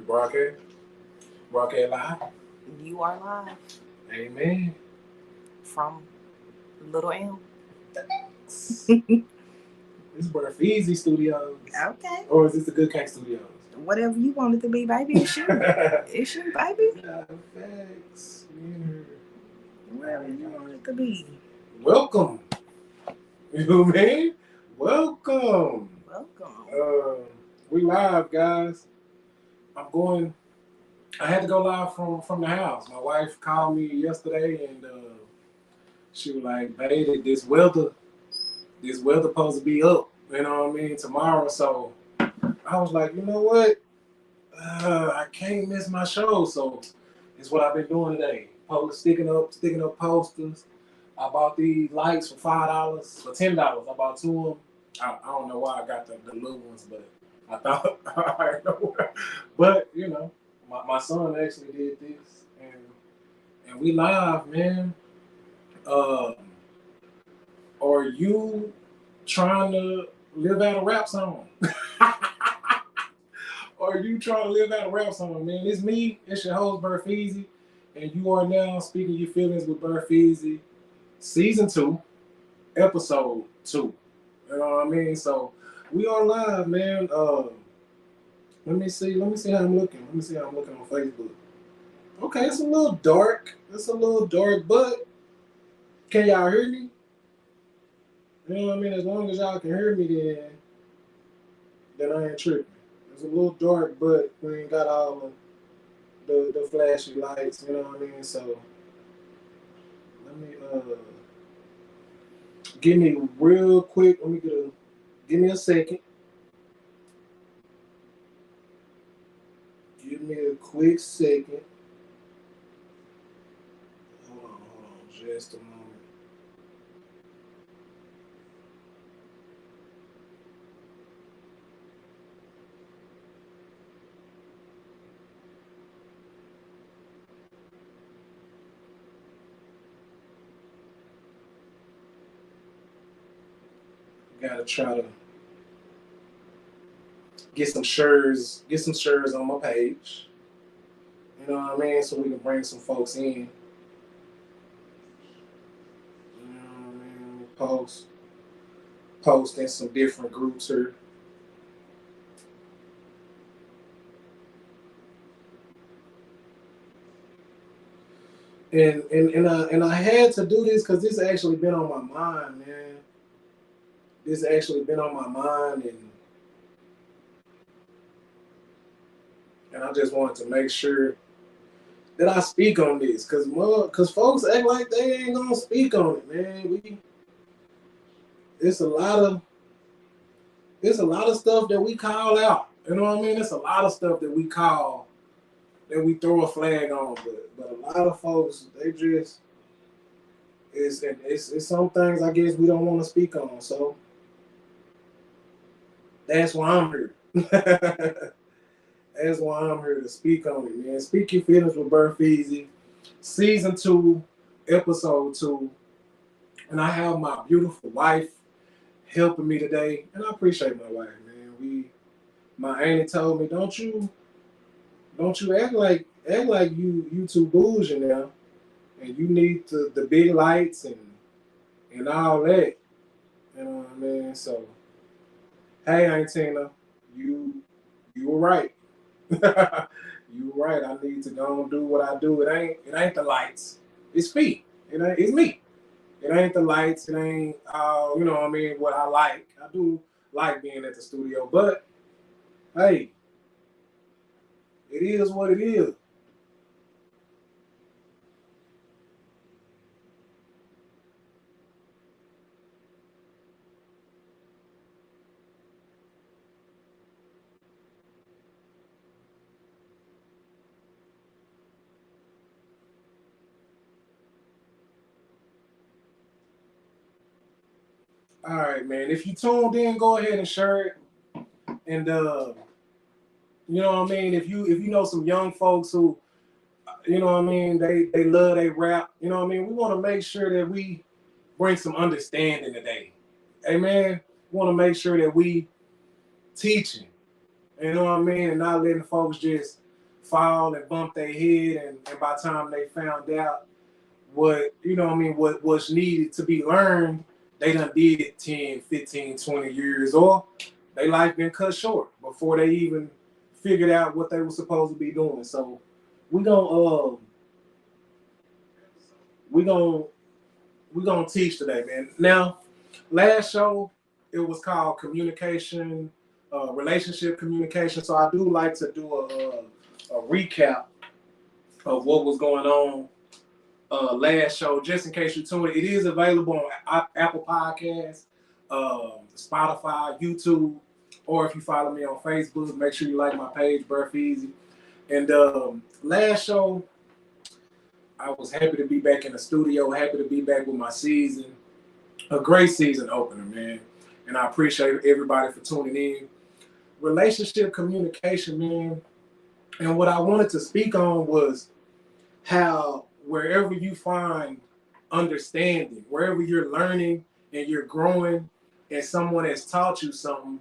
Broadcast live. You are live. Amen. From Little M. This is BearFeezie Studios. Okay. Or is this the Good King Studios? Whatever you want it to be, baby. It's you. It's you, baby. Facts. Whatever you want it to be. Welcome. You know what I mean? Welcome. We live, guys. I had to go live from the house. My wife called me yesterday and she was like, baby, this weather supposed to be up, you know what I mean, tomorrow. So I was like, you know what? I can't miss my show. So it's what I've been doing today. Sticking up posters. I bought these lights for $5, for $10. I bought two of them. I don't know why I got the little ones, but I thought I know. But you know, my son actually did this, and we live, man. Are you trying to live out a rap song? Are you trying to live out a rap song, man? It's me. It's your host, BearFeezie, and you are now speaking your feelings with BearFeezie, Season 2, Episode 2. You know what I mean? So we are live, man. Let me see how I'm looking. Let me see how I'm looking on Facebook. Okay, it's a little dark. But can y'all hear me? You know what I mean? As long as y'all can hear me, then I ain't tripping. It's a little dark, but we ain't got all the flashy lights. You know what I mean? So let me give me real quick. Give me a second. Give me a quick second. Hold on, just a moment. Gotta try to get some shares on my page. You know what I mean? So we can bring some folks in. You know what I mean? Post in some different groups here. And I had to do this because this actually been on my mind, man. This actually been on my mind, and I just wanted to make sure that I speak on this, cause folks act like they ain't gonna speak on it, man. It's a lot of stuff that we call out. You know what I mean? It's a lot of stuff that we throw a flag on, but a lot of folks, they just it's some things I guess we don't want to speak on. So that's why I'm here. That's why I'm here to speak on it, man. Speak your feelings with BearFeezie, Season 2, Episode 2. And I have my beautiful wife helping me today. And I appreciate my wife, man. My auntie told me, don't you act like you too bougie now. And you need the big lights and all that. You know what I mean? So hey, Aunt Tina, you were right. You were right. I need to go and do what I do. It ain't the lights. It's me. It's me. It ain't the lights. It ain't you know what I mean, what I like. I do like being at the studio, but hey, it is what it is. All right, man. If you tuned in, go ahead and share it. And you know what I mean? If you know some young folks who, you know what I mean, they love they rap, you know what I mean? We want to make sure that we bring some understanding today. Amen. We want to make sure that we teaching, you know what I mean, and not letting folks just fall and bump their head, and by the time they found out what, what was needed to be learned, they done did 10, 15, 20 years, or their life been cut short before they even figured out what they were supposed to be doing. So we gonna teach today, man. Now, last show it was called communication, relationship communication. So I do like to do a recap of what was going on last show, just in case you tuned in. It is available on Apple Podcasts, Spotify, YouTube, or if you follow me on Facebook, make sure you like my page, BearFeezie. And last show, I was happy to be back in the studio, happy to be back with my season. A great season opener, man. And I appreciate everybody for tuning in. Relationship communication, man. And what I wanted to speak on was how wherever you find understanding, wherever you're learning and you're growing and someone has taught you something,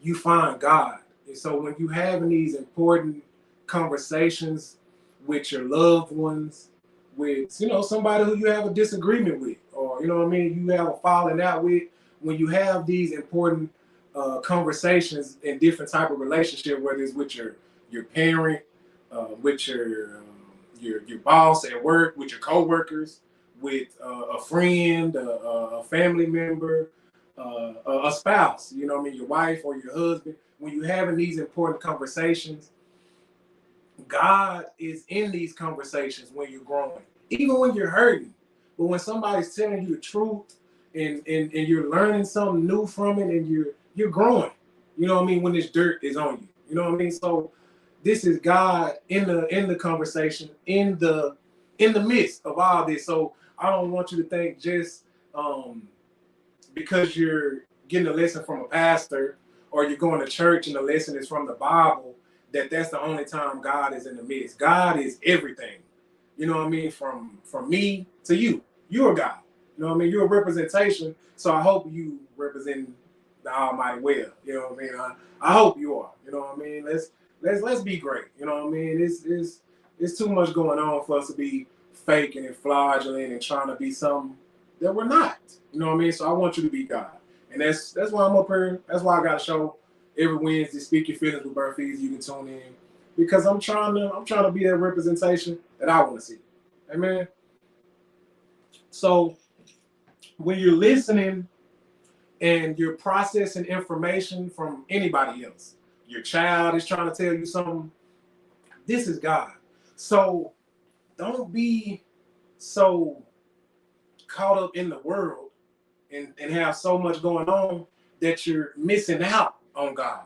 you find God. And so when you're having these important conversations with your loved ones, with, somebody who you have a disagreement with, or, you have a falling out with, when you have these important conversations in different type of relationship, whether it's with your parent, with your boss at work, with your coworkers, with a friend, a family member, a spouse, your wife or your husband. When you're having these important conversations, God is in these conversations when you're growing, even when you're hurting. But when somebody's telling you the truth and you're learning something new from it and you're growing, when this dirt is on you, So this is God in the conversation, in the midst of all this. So I don't want you to think just because you're getting a lesson from a pastor or you're going to church and the lesson is from the Bible, that's the only time God is in the midst. God is everything. From me to you. You're God. You're a representation. So I hope you represent the Almighty well. I hope you are. Let's be great. It's too much going on for us to be faking and fraudulent and trying to be something that we're not. So I want you to be God. And that's why I'm up here. That's why I got a show every Wednesday, Speak Your Feelings with BearFeezie. You can tune in. Because I'm trying to be that representation that I want to see. Amen. So when you're listening and you're processing information from anybody else, your child is trying to tell you something, this is God. So don't be so caught up in the world and have so much going on that you're missing out on God.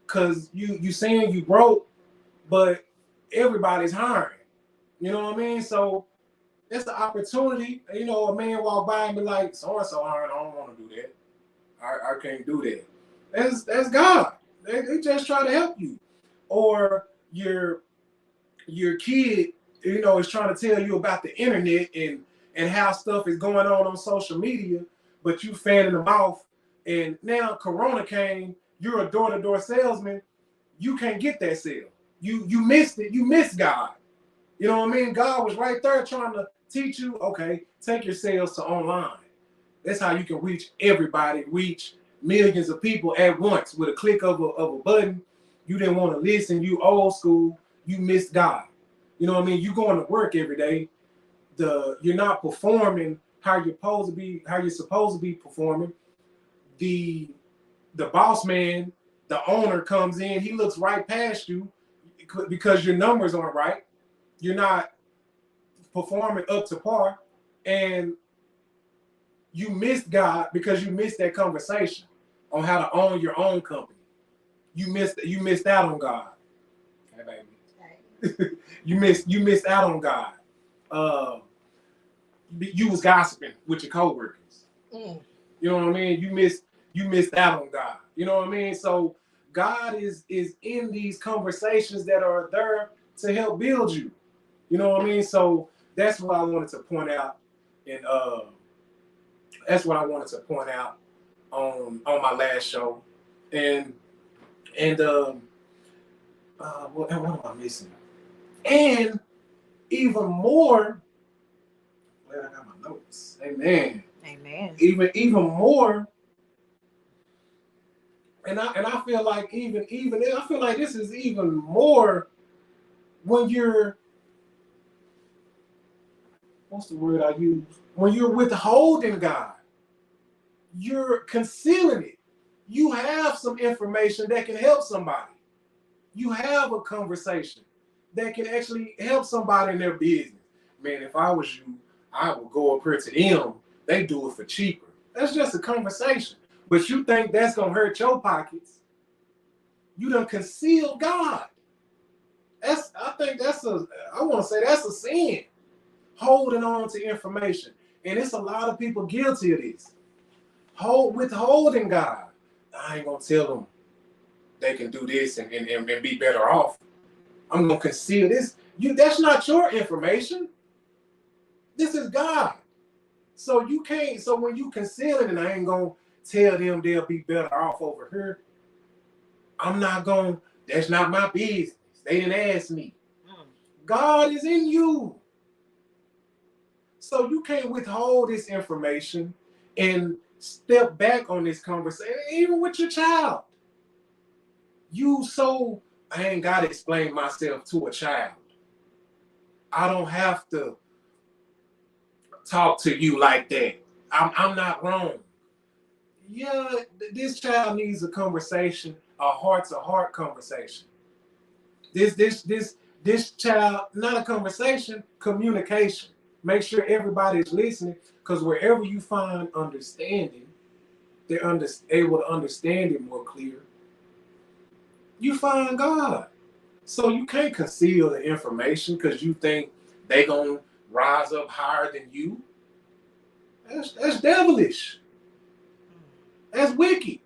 Because you saying you broke, but everybody's hiring. So it's the opportunity. A man walk by and be like, so-and-so hiring, I don't want to do that. I can't do that. That's God. They just try to help you. Or your kid, is trying to tell you about the internet and how stuff is going on social media, but you fanning them off. And now Corona came, you're a door-to-door salesman, you can't get that sale. You missed it. You missed God. God was right there trying to teach you, okay, take your sales to online. That's how you can reach everybody, reach millions of people at once with a click of a button. You didn't want to listen. You old school. You missed God. You going to work every day. You're not performing how you're supposed to be performing. The boss man, the owner comes in. He looks right past you because your numbers aren't right. You're not performing up to par, and you missed God because you missed that conversation on how to own your own company. You missed out on God. Hey, baby. you missed out on God. You was gossiping with your coworkers. You know what I mean? You missed out on God. You know what I mean? So God is in these conversations that are there to help build you. You know what I mean? So that's what I wanted to point out, and that's what I wanted to point out on my last show, and what am I missing? And even more, glad I got my notes. Amen. Amen. Even more, and I feel like even I feel like this is even more when you're, what's the word I use? When you're withholding God, you're concealing it. You have some information that can help somebody. You have a conversation that can actually help somebody in their business. Man, if I was you, I would go up here to them. They do it for cheaper. That's just a conversation. But you think that's gonna hurt your pockets? You done conceal God. I want to say that's a sin. Holding on to information. And it's a lot of people guilty of this. Withholding God. I ain't gonna tell them they can do this and be better off. I'm gonna conceal this. That's not your information. This is God. So you can't, so when you conceal it, and I ain't gonna tell them they'll be better off over here. That's not my business. They didn't ask me. God is in you. So you can't withhold this information and step back on this conversation, even with your child. I ain't got to explain myself to a child. I don't have to talk to you like that. I'm not wrong. Yeah, this child needs a conversation, a heart-to-heart conversation. This child, not a conversation, communication. Make sure everybody's listening, because wherever you find understanding, they're able to understand it more clear. You find God. So you can't conceal the information because you think they gonna rise up higher than you. That's devilish. That's wicked.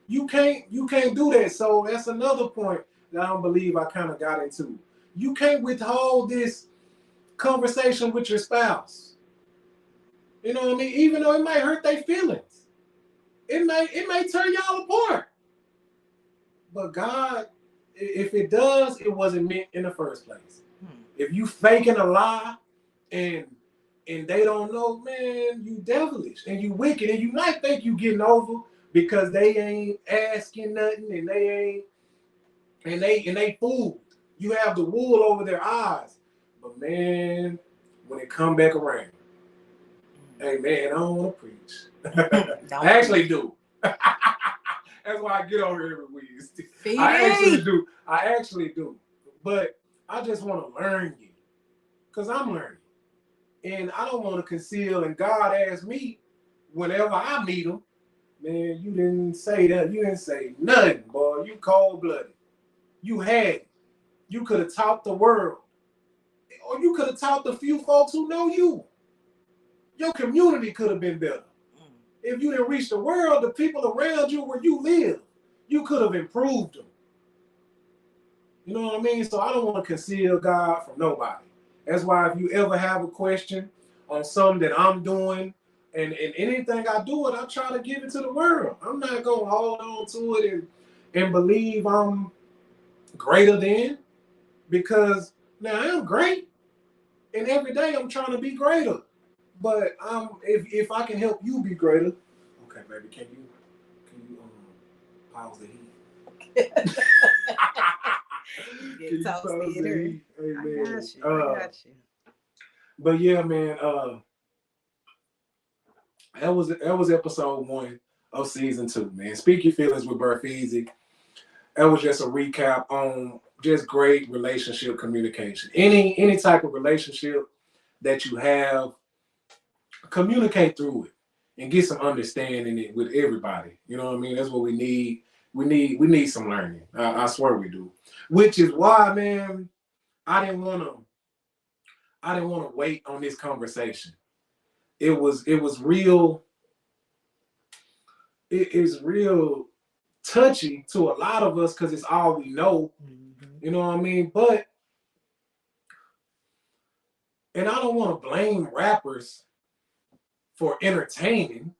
You can't do that. So that's another point that I don't believe I kind of got into. You can't withhold this conversation with your spouse. You know what I mean? Even though it might hurt their feelings. It may tear y'all apart. But God, if it does, it wasn't meant in the first place. If you faking a lie and they don't know, man, you devilish and you wicked, and you might think you getting over because they ain't asking nothing and they fooled. You have the wool over their eyes. But man, when it come back around, hey man, I don't want to preach. I actually do. That's why I get over here every week. I actually do. But I just want to learn you. Because I'm learning. And I don't want to conceal. And God asked me, whenever I meet him, man, you didn't say that. You didn't say nothing, boy. You cold-blooded. You had it. You could have taught the world. Or you could have taught the few folks who know you. Your community could have been better. If you didn't reach the world, the people around you where you live, you could have improved them. You know what I mean? So I don't want to conceal God from nobody. That's why if you ever have a question on something that I'm doing, and anything I do I try to give it to the world. I'm not going to hold on to it and believe I'm greater than, because now I am great. And every day I'm trying to be greater. But if I can help you be greater, okay, baby, can you pause the heat? Can you pause the heat? Amen. I got you. But yeah, man, that was episode 1 of season 2, man. Speak Your Feelings with BearFeezie. That was just a recap on just great relationship communication. Any type of relationship that you have, communicate through it and get some understanding it with everybody. You know what I mean? That's what we need. We need some learning. I swear we do. Which is why, man, I didn't want to wait on this conversation. It was real. It is real touchy to a lot of us because it's all we know. You know what I mean? And I don't want to blame rappers for entertaining.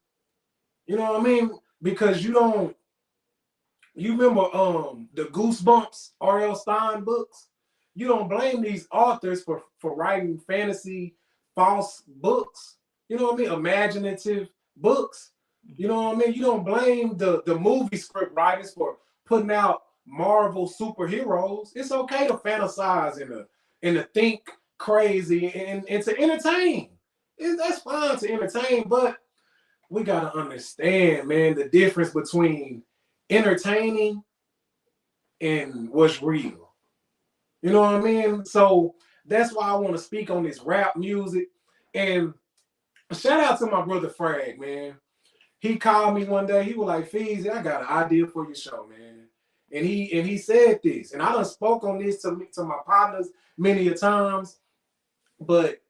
You know what I mean? Because you remember the Goosebumps R.L. Stein books? You don't blame these authors for writing fantasy, false books. You know what I mean? Imaginative books. You know what I mean? You don't blame the movie script writers for putting out Marvel superheroes. It's okay to fantasize and to think crazy and to entertain. That's fine to entertain, but we gotta understand, man, the difference between entertaining and what's real. You know what I mean? So that's why I want to speak on this rap music. And shout out to my brother Frag, man. He called me one day. He was like, "Feezie, I got an idea for your show, man." And he said this, and I done spoke on this to my partners many a times, but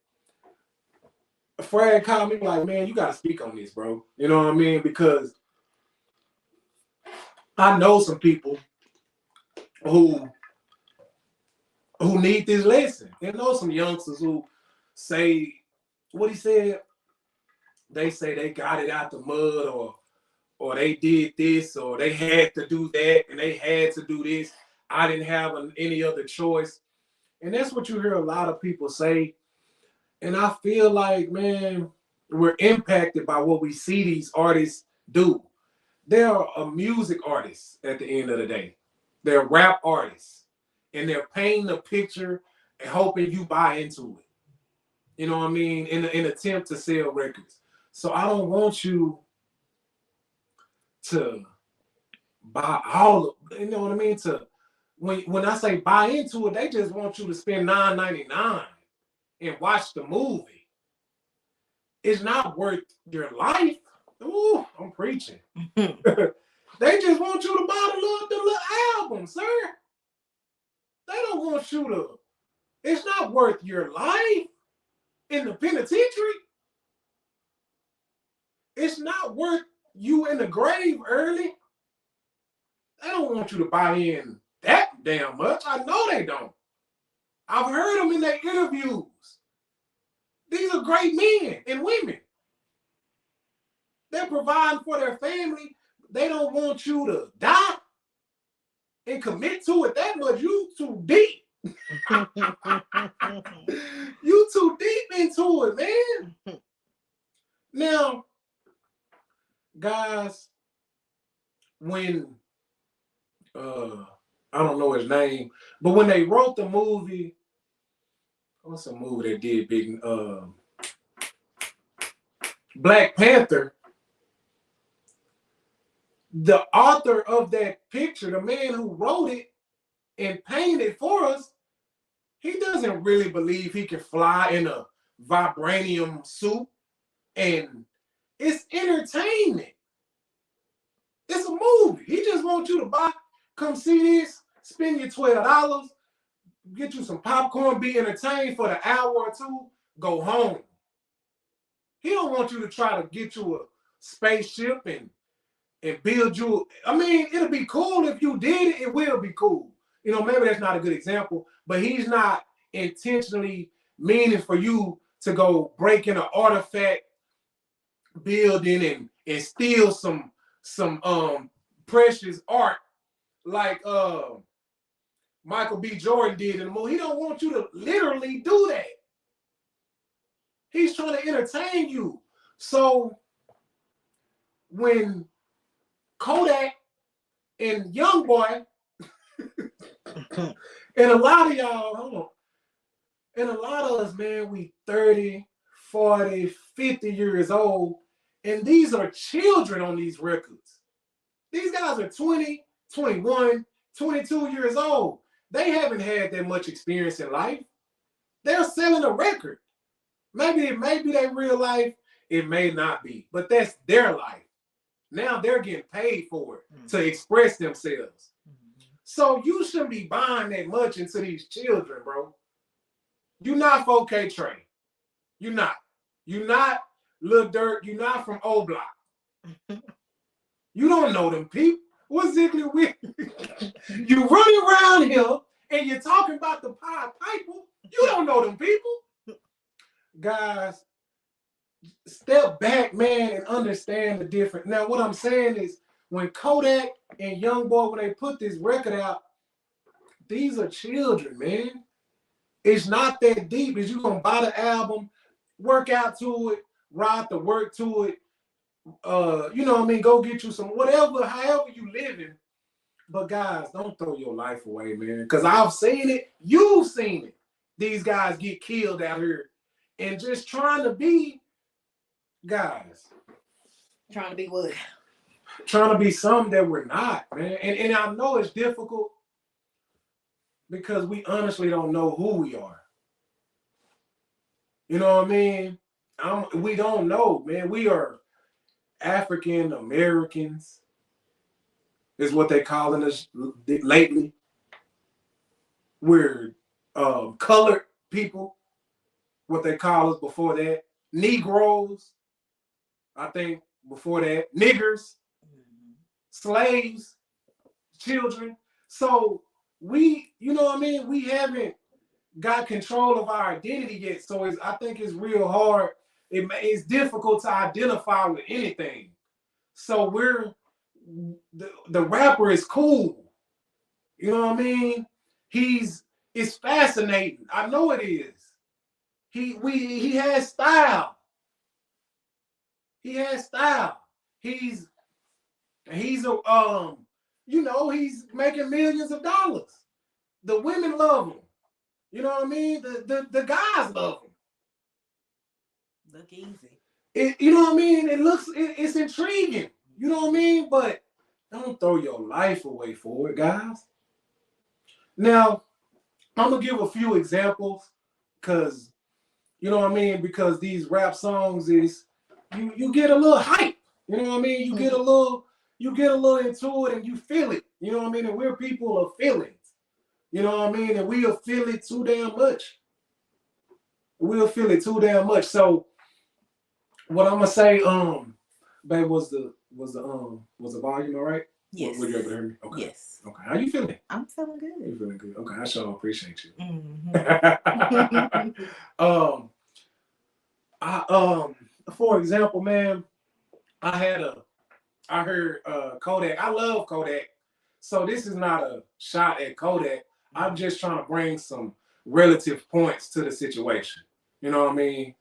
Frag called me like, "Man, you got to speak on this, bro." You know what I mean? Because I know some people who need this lesson. You know, some youngsters who say what he said. They say they got it out the mud, or they did this, or they had to do that, and they had to do this. I didn't have any other choice. And that's what you hear a lot of people say. And I feel like, man, we're impacted by what we see these artists do. They're a music artist at the end of the day. They're rap artists. And they're painting a picture and hoping you buy into it. You know what I mean? In an attempt to sell records. So I don't want you to buy all of, you know what I mean? To when I say buy into it, they just want you to spend $9.99 and watch the movie. It's not worth your life. Ooh, I'm preaching. They just want you to buy the little album, sir. They don't want you to. It's not worth your life in the penitentiary. It's not worth you in the grave early. They don't want you to buy in that damn much. I know they don't. I've heard them in their interviews. These are great men and women. They're providing for their family. They don't want you to die and commit to it that much. You too deep. You too deep into it, man. Now, guys, when I don't know his name, but when they wrote the movie, what's the movie that did big? Black Panther. The author of that picture, the man who wrote it and painted it for us, he doesn't really believe he can fly in a vibranium suit. And it's entertainment. It's a movie. He just wants you to come see this, spend your $12, get you some popcorn, be entertained for the hour or two, go home. He don't want you to try to get you a spaceship and build you. I mean, it'll be cool if you did it. It will be cool. You know, maybe that's not a good example, but he's not intentionally meaning for you to go break in an artifact building and steal some precious art like Michael B. Jordan did in the movie. He don't want you to literally do that. He's trying to entertain you. So when Kodak and Youngboy and a lot of y'all, hold on, and a lot of us, man, we 30, 40, 50 years old, and these are children on these records. These guys are 20, 21, 22 years old. They haven't had that much experience in life. They're selling a record. Maybe it may be their real life. It may not be, but that's their life. Now they're getting paid for it to express themselves. So you shouldn't be buying that much into these children, bro. You're not 4K Trey. You're not. You're not Lil Durk. You're not from O Block. You don't know them people. What's exactly weird? You running around here and you're talking about the Pied Piper. You don't know them people. Guys, step back, man, and understand the difference. Now, what I'm saying is, when Kodak and Youngboy, when they put this record out, these are children, man. It's not that deep. Is you gonna buy the album, work out to it, ride the work to it, you know what I mean? Go get you some whatever, however you living. But guys, don't throw your life away, man. Because I've seen it. You've seen it. These guys get killed out here. And just trying to be, guys. Trying to be what? Trying to be something that we're not, man. And I know it's difficult because we honestly don't know who we are. You know what I mean? We don't know, man. We are African Americans, is what they're calling us lately. We're colored people, what they call us before that. Negroes, I think before that. Niggers, slaves, children. So we, you know what I mean? We haven't got control of our identity yet. So I think it's real hard. It's difficult to identify with anything. So the rapper is cool. You know what I mean? It's fascinating. I know it is. He has style. He has style. He's a you know, he's making millions of dollars. The women love him. You know what I mean? The guys love him. Look easy. You know what I mean? It's intriguing. You know what I mean? But don't throw your life away for it, guys. Now, I'm gonna give a few examples because you know what I mean? Because these rap songs is you get a little hype. You know what I mean? You get a little into it and you feel it. You know what I mean? And we're people of feelings. You know what I mean? And we'll feel it too damn much. We'll feel it too damn much. So what I'm gonna say, babe, was the volume all right? Yes. Were you able to hear me? Okay. Yes. Okay. How you feeling? I'm feeling good. You feeling good? Okay. I sure appreciate you. Mm-hmm. For example, man, I heard Kodak. I love Kodak. So this is not a shot at Kodak. I'm just trying to bring some relative points to the situation. You know what I mean?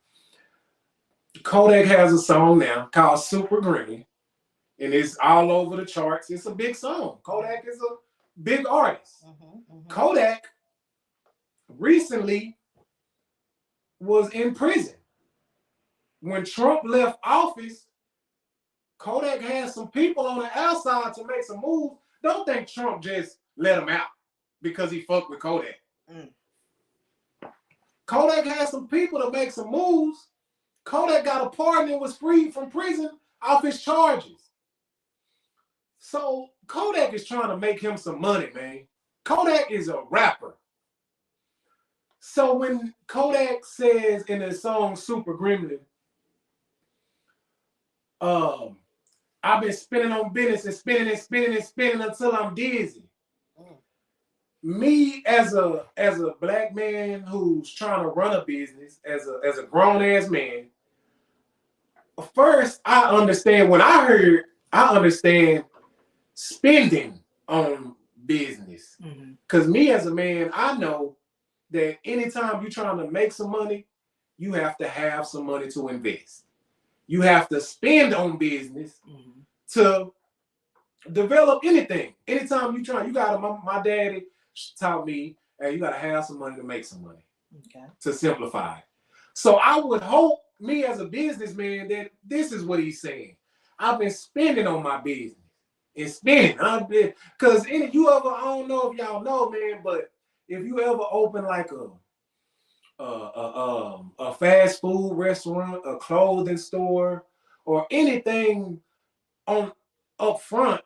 Kodak has a song now called Super Green, and it's all over the charts. It's a big song. Kodak is a big artist. Kodak recently was in prison. When Trump left office, Kodak had some people on the outside to make some moves. Don't think Trump just let him out because he fucked with Kodak. Kodak had some people to make some moves. Kodak got a pardon and was freed from prison off his charges. So Kodak is trying to make him some money, man. Kodak is a rapper. So when Kodak says in his song Super Gremlin, I've been spinning on business and spinning until I'm dizzy. Me as a black man who's trying to run a business as a grown ass man, first I understand spending on business. Because me as a man, I know that anytime you're trying to make some money, you have to have some money to invest. You have to spend on business to develop anything. Anytime you got my daddy taught me, hey, you got to have some money to make some money. To simplify it. So I would hope me as a businessman that this is what he's saying. I've been spending on my business and spending. Because I don't know if y'all know, man, but if you ever open like a fast food restaurant, a clothing store, or anything on up front,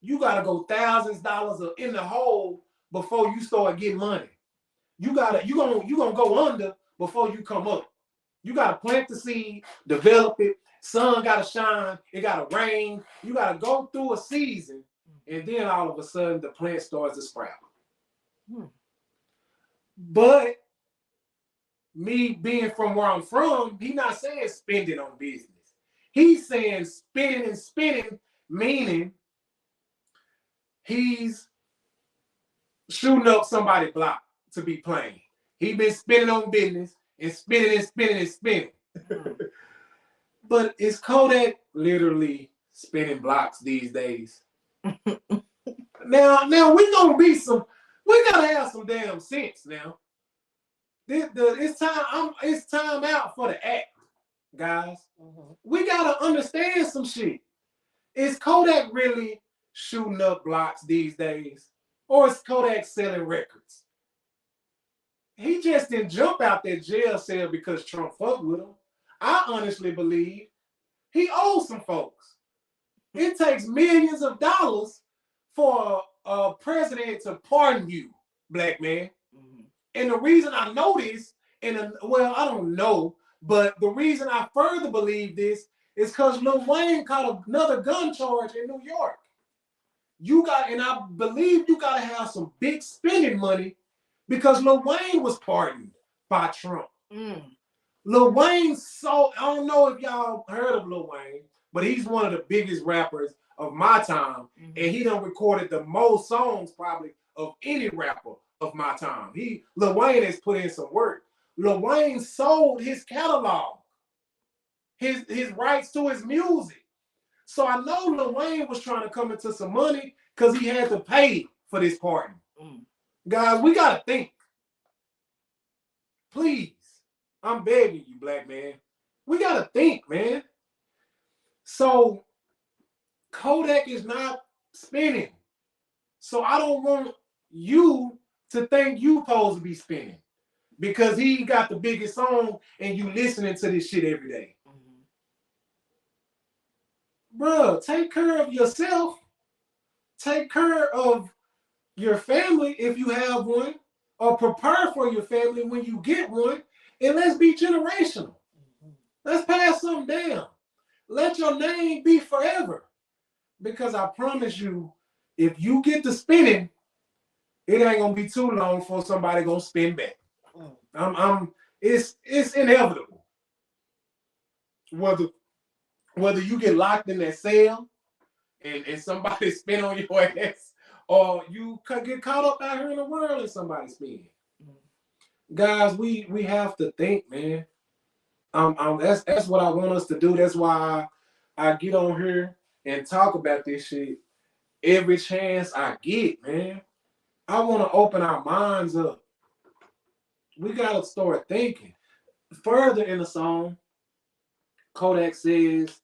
you gotta go thousands of dollars in the hole before you start getting money. You gonna go under before you come up. You gotta plant the seed, develop it. Sun gotta shine. It gotta rain. You gotta go through a season, and then all of a sudden the plant starts to sprout. But me being from where I'm from, he's not saying spending on business. He's saying spinning and spinning, meaning he's shooting up somebody's block to be playing. He been spinning on business and spinning and spinning and spinning. But is Kodak literally spinning blocks these days? Now we gotta have some damn sense now. It's time out for the act, guys. We gotta understand some shit. Is Kodak really shooting up blocks these days? Or is Kodak selling records? He just didn't jump out that jail cell because Trump fucked with him. I honestly believe he owes some folks. It takes millions of dollars for a president to pardon you, black man. And the reason I know this, well, I don't know, but the reason I further believe this is because Lil Wayne caught another gun charge in New York. And I believe you gotta have some big spending money because Lil Wayne was pardoned by Trump. Lil Wayne I don't know if y'all heard of Lil Wayne, but he's one of the biggest rappers of my time. And he done recorded the most songs probably of any rapper of my time. Lil Wayne has put in some work. Lil Wayne sold his catalog, his rights to his music. So I know Lil Wayne was trying to come into some money because he had to pay for this pardon. Guys, we gotta think. Please. I'm begging you, black man. We gotta think, man. So Kodak is not spinning. So I don't want you to think you supposed to be spinning because he got the biggest song and you listening to this shit every day. Bruh, take care of yourself. Take care of your family if you have one, or prepare for your family when you get one, and let's be generational. Let's pass something down. Let your name be forever. Because I promise you, if you get to spinning, it ain't gonna be too long for somebody gonna spin back. It's inevitable. Whether you get locked in that cell and somebody spin on your ass, or you get caught up out here in the world and somebody spin. Guys, we have to think, man. That's what I want us to do. That's why I get on here and talk about this shit every chance I get, man. I want to open our minds up. We gotta start thinking. Further in the song, Kodak says,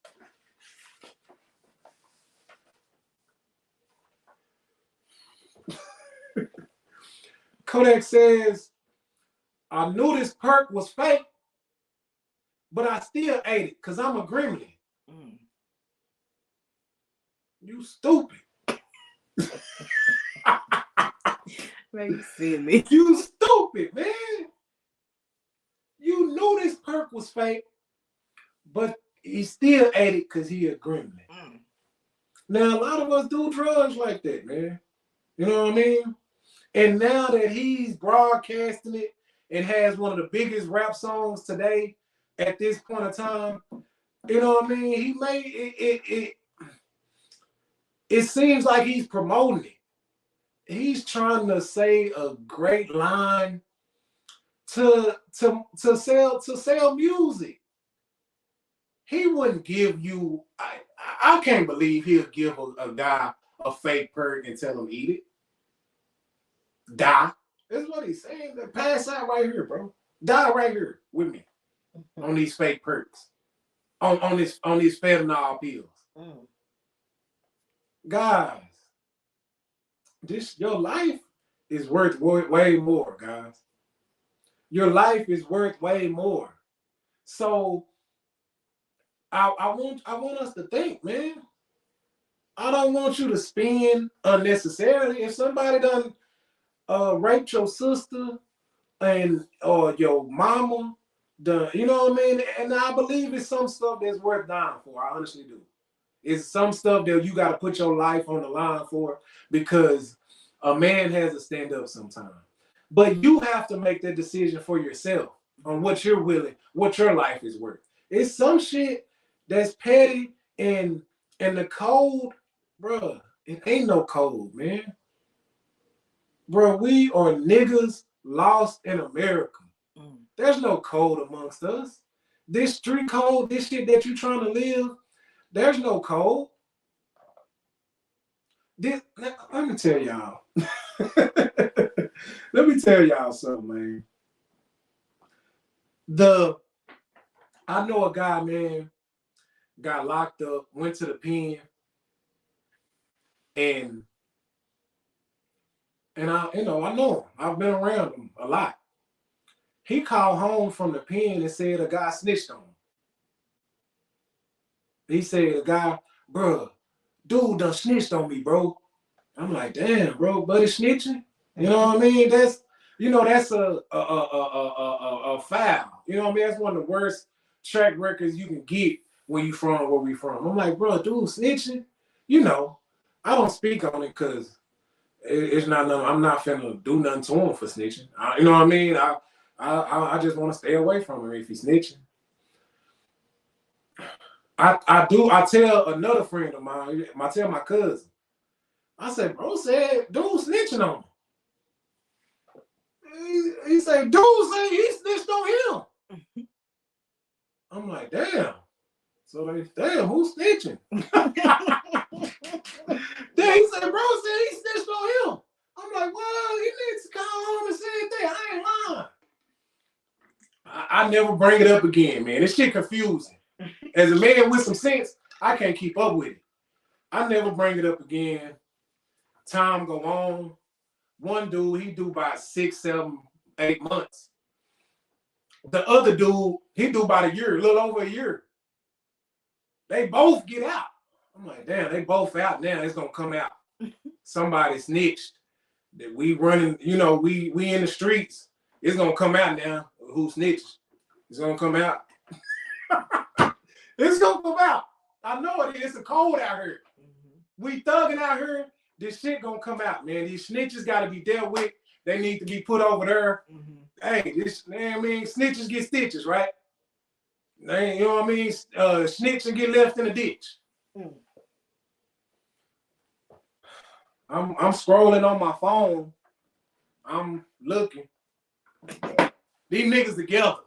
I knew this perk was fake, but I still ate it because I'm a gremlin. You stupid. Very silly. You stupid, man. You knew this perk was fake, but he still ate it because he a gremlin. Now, a lot of us do drugs like that, man. You know what I mean? And now that he's broadcasting it and has one of the biggest rap songs today at this point in time, you know what I mean? He made it seems like he's promoting it. He's trying to say a great line to sell music. He wouldn't give you. I can't believe he'll give a guy a fake perk and tell him eat it. Die. That's what he's saying. Pass out right here, bro. Die right here with me on these fake perks, on these fentanyl pills. Guys, your life is worth way more, guys. Your life is worth way more. So I want us to think, man. I don't want you to spend unnecessarily. If somebody done raped your sister or your mama, you know what I mean? And I believe it's some stuff that's worth dying for. I honestly do. It's some stuff that you got to put your life on the line for because a man has to stand up sometime. But you have to make that decision for yourself on what you're willing, what your life is worth. It's some shit that's petty and the code, bro. It ain't no code, man. Bro, we are niggas lost in America. There's no code amongst us. This street code, this shit that you trying to live, there's no code. Let me tell y'all. Let me tell y'all something, man. I know a guy, man, got locked up, went to the pen, and I know him. I've been around him a lot. He called home from the pen and said a guy snitched on him. He said a guy, bro, dude done snitched on me, bro. I'm like, damn, bro, buddy snitching. You know what I mean? That's a foul. You know what I mean? That's one of the worst track records you can get when you from where we from. I'm like, bro, dude snitching. You know, I don't speak on it because it's not nothing. I'm not finna do nothing to him for snitching. You know what I mean? I just want to stay away from him if he's snitching. I tell another friend of mine, I tell my cousin, I said, bro said, dude snitching on him. He said, dude said he snitched on him. I'm like, damn. So damn, who's snitching? Then he said, bro said he snitched on him. I'm like, well, he needs to call home and say that. I ain't lying. I never bring it up again, man. This shit confusing. As a man with some sense, I can't keep up with it. I never bring it up again. Time go on. One dude, he do by 6, 7, 8 months. The other dude, he do about a year, a little over a year. They both get out. I'm like, damn, they both out now. It's gonna come out. Somebody snitched. That we running, we in the streets. It's gonna come out now. Who snitched? It's gonna come out. It's gonna come out. I know it is. It's a cold out here. We thugging out here. This shit gonna come out, man. These snitches gotta be dealt with. They need to be put over there. Hey, snitches get stitches, right? You know what I mean? Snitch and get left in the ditch. I'm scrolling on my phone. I'm looking. These niggas together.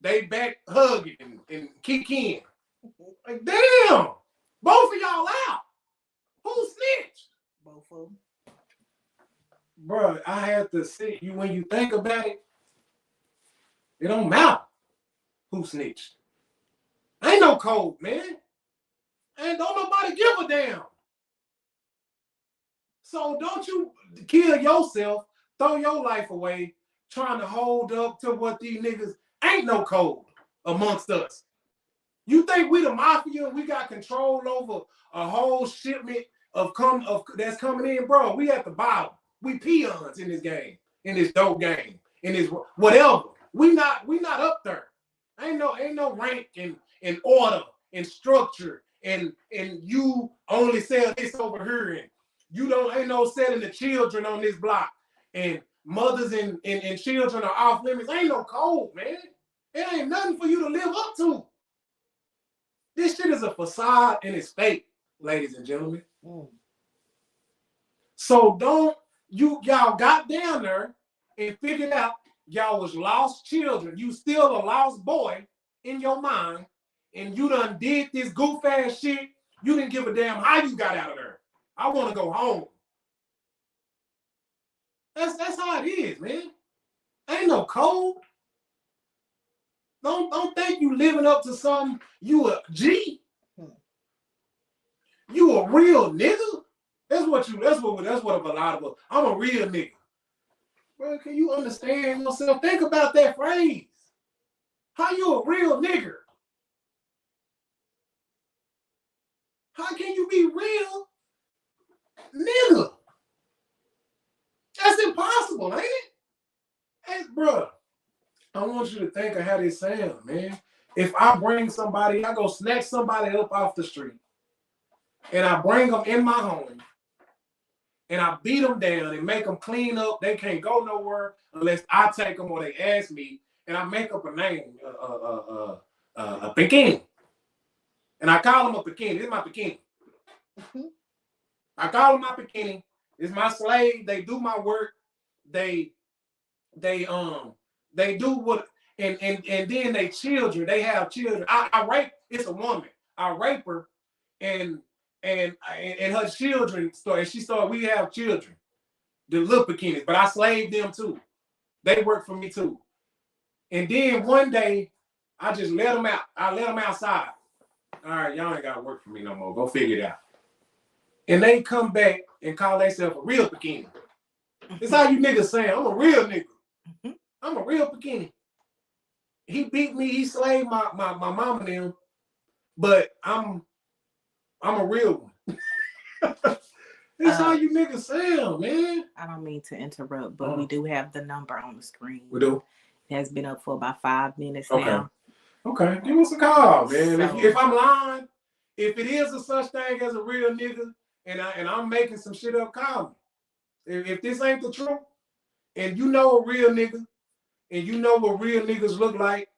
They back hugging and kicking. Like, damn, both of y'all out. Who snitched? Both of them. Bro, I had to see you when you think about it. It don't matter who snitched. Ain't no code, man. And don't nobody give a damn. So don't you kill yourself, throw your life away, trying to hold up to what these niggas ain't no code amongst us. You think we the mafia and we got control over a whole shipment of that's coming in, bro? We at the bottom. We peons in this game, in this dope game, in this whatever. We not up there. Ain't no rank and order and structure and you only sell this over here and you ain't no selling the children on this block and mothers and children are off limits. Ain't no code, man. It ain't nothing for you to live up to. This shit is a facade and it's fake, ladies and gentlemen. So y'all got down there and figured out y'all was lost children. You still a lost boy in your mind, and you done did this goof ass shit. You didn't give a damn how you got out of there. I want to go home. That's how it is, man. Ain't no code. Don't think you living up to something. You a G. You a real nigga. That's what a lot of us. I'm a real nigga. Bro, can you understand yourself? Think about that phrase. How you a real nigga? How can you be real nigga? That's impossible, ain't it? Hey, bro, I want you to think of how they sound, man. If I bring somebody, I go snatch somebody up off the street, and I bring them in my home, and I beat them down and make them clean up. They can't go nowhere unless I take them or they ask me, and I make up a name, a bikini. And I call him a bikini. This is my bikini. I call him my bikini. It's my slave. They do my work. they do what, and then they children, they have children. I rape, it's a woman. I rape her, and her children start, and she started, we have children, the little bikinis, but I slaved them too. They work for me too. And then one day, I just let them out. I let them outside. All right, y'all ain't gotta work for me no more. Go figure it out. And they come back and call themselves a real bikini. It's how you niggas saying, I'm a real nigga. I'm a real bikini. He beat me, he slaved my mama and them, but I'm a real one. That's how you niggas sound, man. I don't mean to interrupt, but we do have the number on the screen. We do? It has been up for about 5 minutes now. Okay, give us a call, man. So, if I'm lying, if it is a such thing as a real nigga, and I'm making some shit up, call me. If this ain't the truth, and you know a real nigga, and you know what real niggas look like,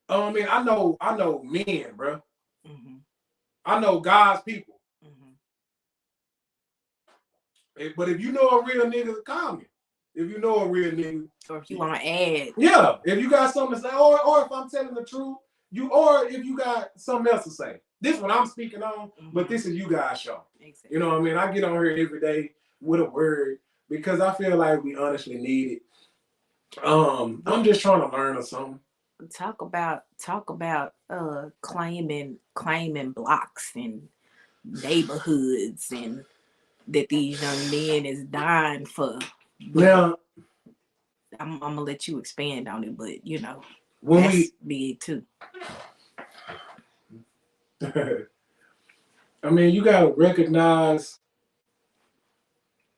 I mean, I know men, bro. Mm-hmm. I know God's people. But if you know a real nigga, call me. If you know a real nigga. Or if you want to add. Yeah. If you got something to say, or if I'm telling the truth, or if you got something else to say. This one I'm speaking on, but this is you guys' show. Exactly. You know what I mean? I get on here every day with a word because I feel like we honestly need it. I'm just trying to learn or something. Talk about claiming blocks and neighborhoods and that these young men is dying for. Now, I'm gonna let you expand on it, but you know, when that's big too. I mean, you gotta recognize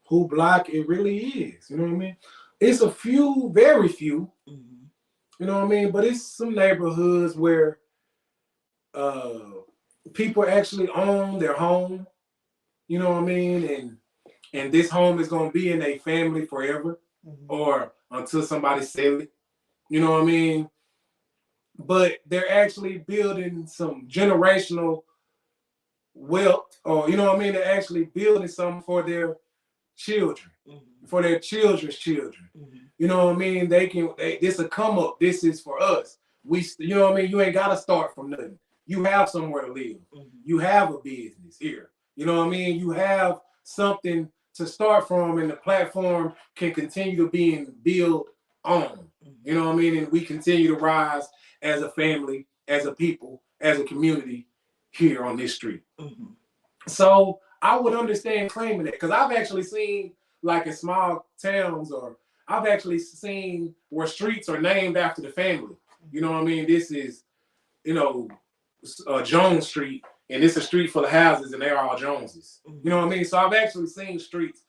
who block it really is. You know what I mean? It's a few, very few. You know what I mean? But it's some neighborhoods where people actually own their home. You know what I mean? And this home is gonna be in a family forever, or until somebody sell it. You know what I mean? But they're actually building some generational wealth, or you know what I mean? They're actually building something for their children, for their children's children. You know what I mean? This will come up. This is for us. You know what I mean? You ain't gotta start from nothing. You have somewhere to live. You have a business here. You know what I mean? You have something to start from, and the platform can continue to be built on. You know what I mean? And we continue to rise as a family, as a people, as a community here on this street. So I would understand claiming that, because I've actually seen, like in small towns, or I've actually seen where streets are named after the family. You know what I mean? This is, you know, Jones Street, and it's a street full of houses, and they're all Joneses. You know what I mean? So I've actually seen streets.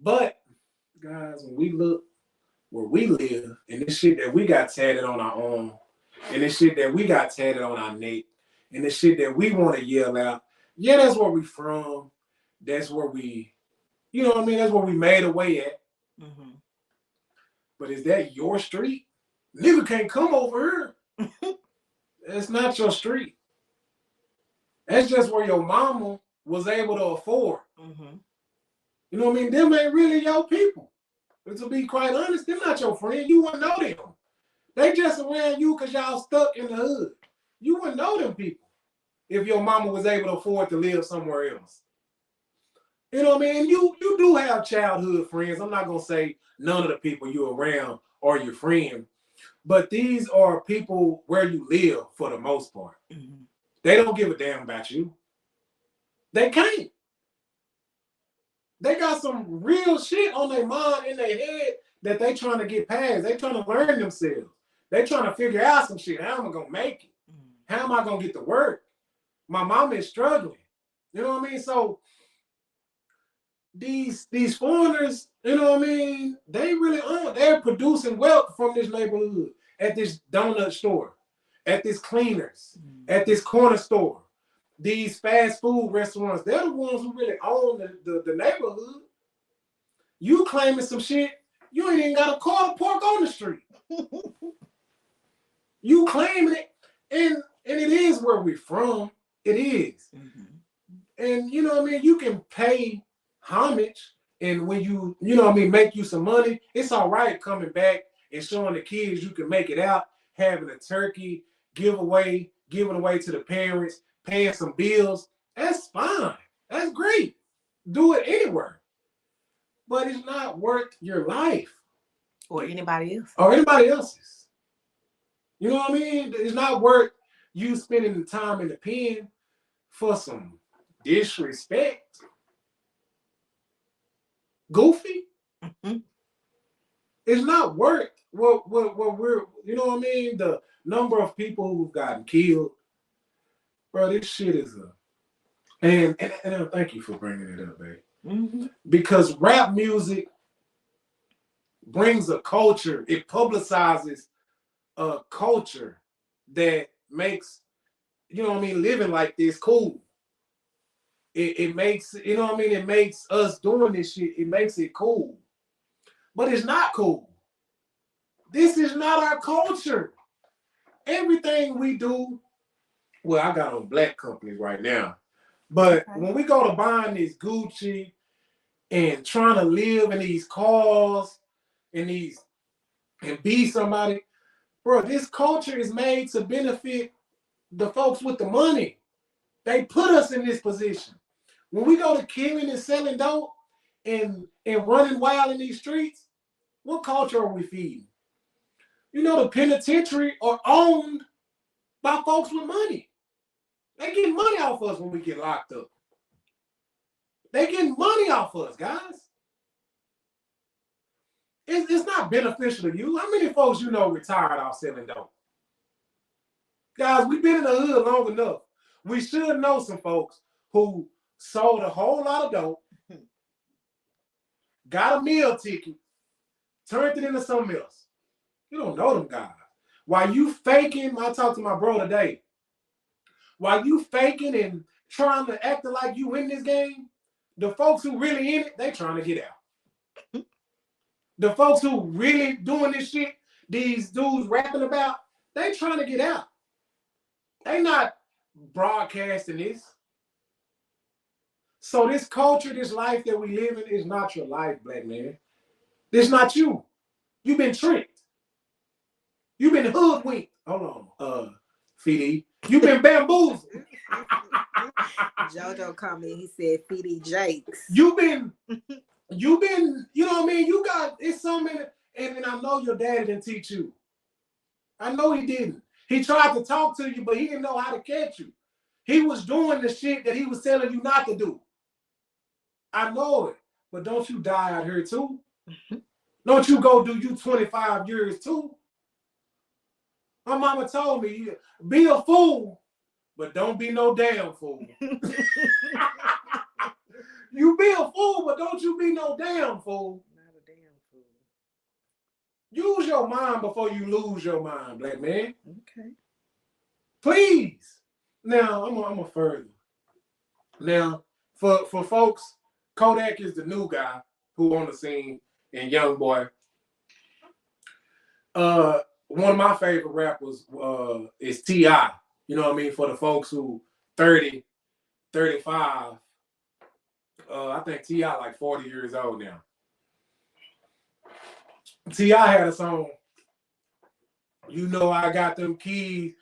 But, guys, when we look where we live, and this shit that we got tatted on our arm, and this shit that we got tatted on our neck, and this shit that we want to yell out, yeah, that's where we from. That's where we, you know what I mean? That's where we made a way at. But is that your street? Nigga can't come over here. That's not your street. That's just where your mama was able to afford. You know what I mean? Them ain't really your people. But to be quite honest, they're not your friend. You wouldn't know them. They just around you because y'all stuck in the hood. You wouldn't know them people if your mama was able to afford to live somewhere else. You know what I mean? You do have childhood friends. I'm not going to say none of the people you're around are your friend. But these are people where you live for the most part. They don't give a damn about you. They can't. They got some real shit on their mind, in their head, that they trying to get past. They trying to learn themselves. They trying to figure out some shit. How am I going to make it? How am I going to get to work? My mom is struggling. You know what I mean? So these foreigners, you know what I mean? They really aren't. They're producing wealth from this neighborhood, at this donut store, at this cleaners, at this corner store. These fast food restaurants, they're the ones who really own the neighborhood. You claiming some shit, you ain't even got a car to park on the street. You claiming it, and it is where we're from. It is. And you know what I mean? You can pay homage And when you know what I mean, make you some money, it's all right coming back and showing the kids you can make it out, having a turkey, giving away to the parents, paying some bills. That's fine. That's great. Do it anywhere. But it's not worth your life. Or anybody else. Or anybody else's. You know what I mean? It's not worth you spending the time in the pen for some disrespect. Goofy. Mm-hmm. It's not worth what we're, you know what I mean? The number of people who've gotten killed. Bro, this shit is and thank you for bringing it up, babe. Mm-hmm. Because rap music brings a culture, it publicizes a culture that makes, you know what I mean, living like this cool. It makes, you know what I mean, it makes us doing this shit, it makes it cool. But it's not cool. This is not our culture. Everything we do, well, I got on black companies right now. But when we go to buying this Gucci and trying to live in these cars and be somebody, bro, this culture is made to benefit the folks with the money. They put us in this position. When we go to killing and selling dope and running wild in these streets, what culture are we feeding? You know, the penitentiary are owned by folks with money. They get money off us when we get locked up. They getting money off us, guys. It's not beneficial to you. How many folks you know retired off selling dope? Guys, we've been in the hood long enough. We should know some folks who sold a whole lot of dope, got a meal ticket, turned it into something else. You don't know them guys. While you faking, I talked to my bro today. While you faking and trying to act like you in this game, the folks who really in it, they trying to get out. The folks who really doing this shit, these dudes rapping about, they trying to get out. They not broadcasting this. So this culture, this life that we live in is not your life, black man. It's not you. You've been tricked. You've been hoodwinked. Hold on, Feezie. You've been bamboozled. JoJo called me. He said, Feezie Jakes. You've been, you know what I mean? You got, it's so many, and I know your dad didn't teach you. I know he didn't. He tried to talk to you, but he didn't know how to catch you. He was doing the shit that he was telling you not to do. I know it, but don't you die out here too? Don't you go do you 25 years too? My mama told me, be a fool, but don't be no damn fool. You be a fool, but don't you be no damn fool. Not a damn fool. Use your mind before you lose your mind, black man. Okay. Please. Now, I'm a further. Now, for folks, Kodak is the new guy who on the scene, and Young Boy. One of my favorite rappers is T.I. You know what I mean? For the folks who 30, 35, I think T.I. like 40 years old now. T.I. had a song, you know I got them keys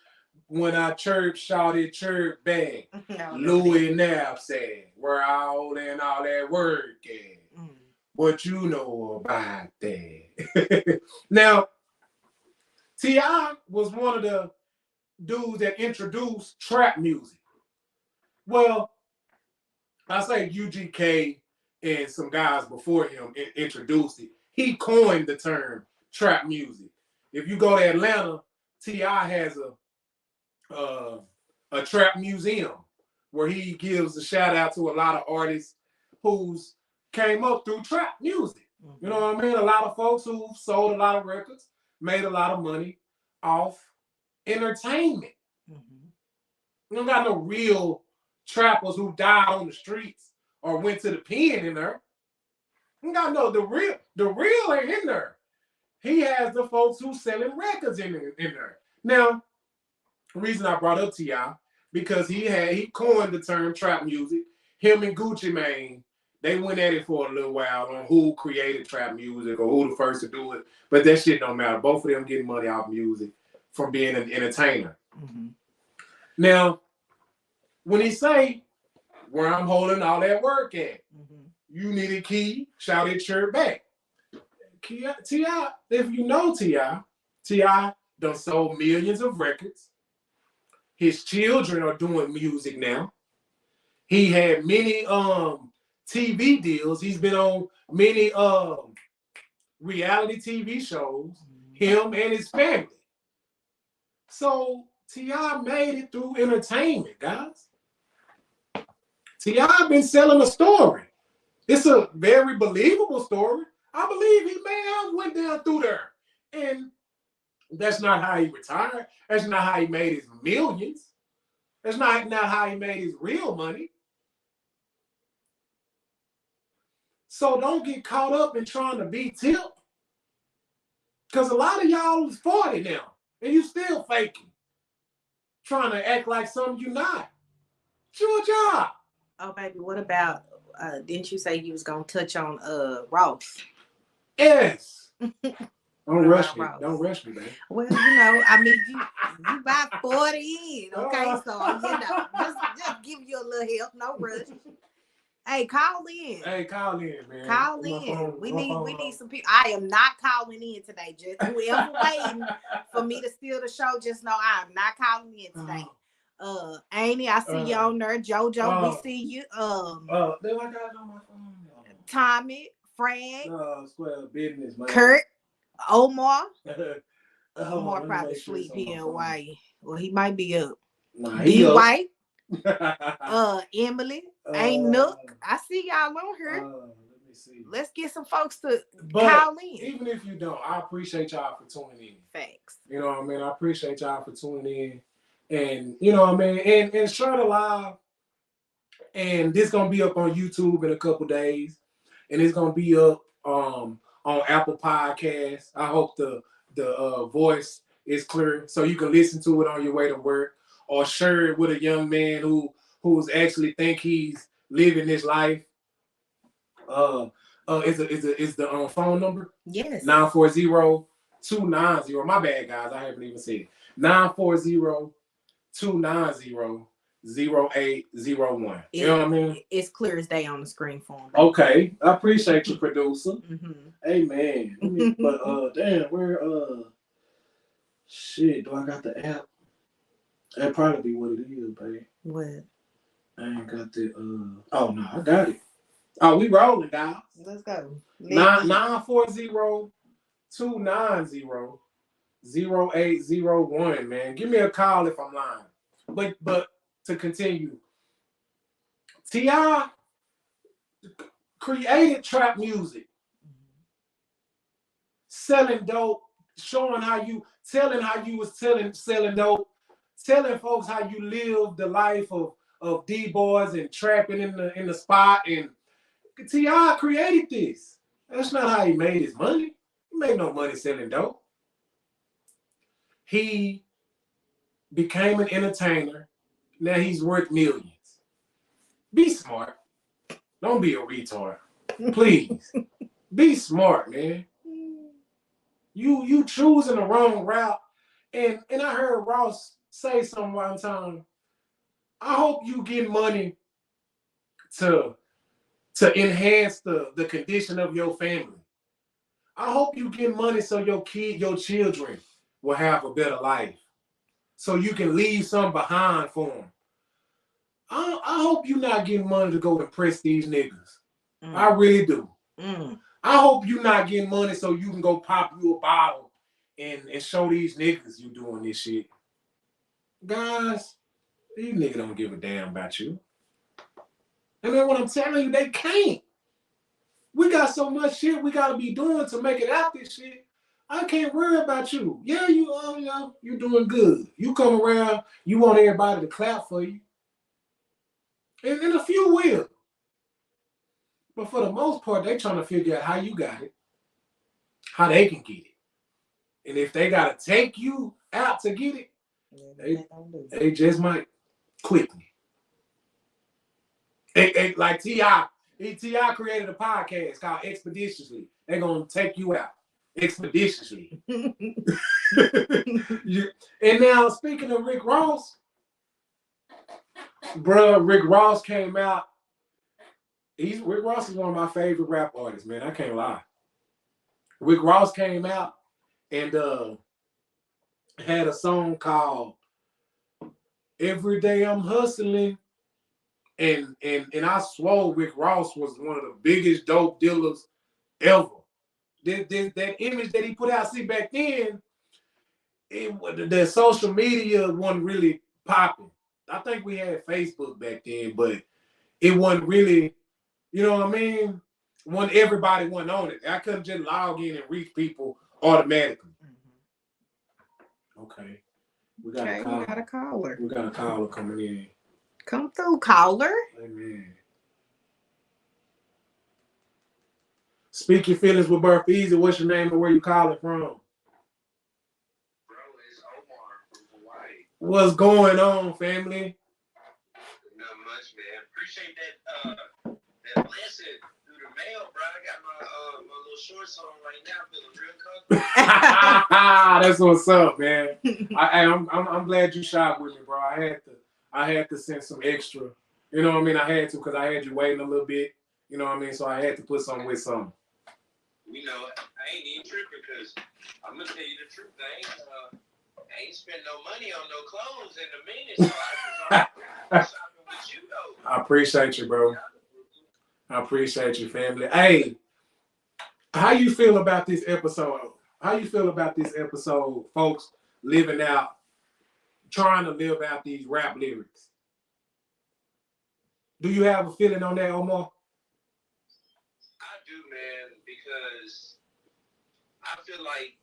when I chirp, shouted chirp back. Louis knapsack, where I hold in all that work at. What you know about that? Now, T.I. was one of the dudes that introduced trap music. Well, I say UGK and some guys before him introduced it. He coined the term trap music. If you go to Atlanta, T.I. has a trap museum where he gives a shout out to a lot of artists who's came up through trap music. You know what I mean? A lot of folks who sold a lot of records, made a lot of money off entertainment. You don't got no real trappers who died on the streets or went to the pen in there. You got no the real ain't in there. He has the folks who selling records in there. Now, the reason I brought up T.I. because he coined the term trap music. Him and Gucci Mane They went at it for a little while on who created trap music or who the first to do it. But that shit don't matter. Both of them getting money off music from being an entertainer. Mm-hmm. Now, when he say, where I'm holding all that work at, you need a key, shout it shirt back. T.I., if you know T.I. done sold millions of records. His children are doing music now. He had many TV deals. He's been on many reality TV shows, him and his family. So T.I. made it through entertainment, guys. T.I. been selling a story. It's a very believable story. I believe he may have went down through there. And that's not how he retired. That's not how he made his millions. That's not how he made his real money. So don't get caught up in trying to be Tip. Because a lot of y'all is 40 now. And you still faking. Trying to act like something you're not. It's your job. Oh, baby, what about, didn't you say you was going to touch on Ross? Yes. Don't rush me. Don't rush me, man. Well, I mean, you about 40 in, okay? So, just give you a little help. No rush. Hey, call in. Hey, call in, man. Call in. We need some people. I am not calling in today. Just whoever waiting for me to steal the show, just know I am not calling in today. Amy, I see you on there. JoJo, we see you. Then I got it on my phone. Tommy, Frank, square business, man. Kurt, Omar. Omar probably sleep here in Hawaii. Well, he might be up. Nah, D White, Emily, ain't Nook. I see y'all on here. Let me see. Let's get some folks to call in. Even if you don't, I appreciate y'all for tuning in. Facts. You know what I mean? I appreciate y'all for tuning in. And you know what I mean? And share the live. And this gonna be up on YouTube in a couple days. And it's gonna be up on Apple Podcasts. I hope the voice is clear so you can listen to it on your way to work or share it with a young man who's actually think he's living this life. Is the phone number? Yes. 940-290. My bad, guys. I haven't even said it. 940-290-0801. You know what I mean? It's clear as day on the screen for him. Okay. I appreciate you, producer. Amen. But damn, where shit, do I got the app? That'd probably be what it is, babe. What? I ain't got the oh no, I got it. Oh, we rolling, guys. Let's go. 940-290-0801, man. Give me a call if I'm lying. But to continue, T.I. created trap music, selling dope, showing how you selling dope, telling folks how you live the life of D-boys and trapping in the spot. And T.I. created this. That's not how he made his money. He made no money selling dope. He became an entertainer. Now he's worth millions. Be smart. Don't be a retard. Please. Be smart, man. You choosing the wrong route. And I heard Ross say something one time. I hope you get money to enhance the condition of your family. I hope you get money so your children will have a better life. So you can leave some behind for them. I hope you're not getting money to go impress these niggas. I really do. I hope you're not getting money so you can go pop you a bottle and show these niggas you doing this shit. Guys, these niggas don't give a damn about you. And then what I'm telling you, they can't. We got so much shit we gotta be doing to make it out this shit. I can't worry about you. Yeah, you doing good. You come around, you want everybody to clap for you. And a few will. But for the most part, they trying to figure out how you got it, how they can get it. And if they gotta take you out to get it, they just might quickly. Like T.I. T.I. created a podcast called Expeditiously. They're gonna take you out expeditiously. And now speaking of Rick Ross, bruh, Rick Ross came out. Rick Ross is one of my favorite rap artists, man. I can't lie. Rick Ross came out and had a song called "Every Day I'm Hustling," and I swore Rick Ross was one of the biggest dope dealers ever. That image that he put out, see back then, the social media wasn't really popping. I think we had Facebook back then, but it wasn't really, you know what I mean? When everybody wasn't on it. I couldn't just log in and reach people automatically. Okay. We got a caller. We got a caller coming in. Come through, caller. Amen. Speak your feelings with BearFeezie. What's your name and where you calling from? Bro, it's Omar from Hawaii. What's going on, family? Not much, man. Appreciate that blessing through the mail, bro. I got my little shorts on right now, feeling real comfortable. That's what's up, man. I'm glad you shot with me, bro. I had to send some extra. You know what I mean? I had to because I had you waiting a little bit. You know what I mean? So I had to put something with something. You know, I ain't even tripping because I'm gonna tell you the truth. I ain't spent no money on no clothes in a minute, so I was shopping with you though. I appreciate you, bro. I appreciate you, family. Hey, how you feel about this episode? How you feel about this episode, folks? Trying to live out these rap lyrics. Do you have a feeling on that, Omar? I do, man, because I feel like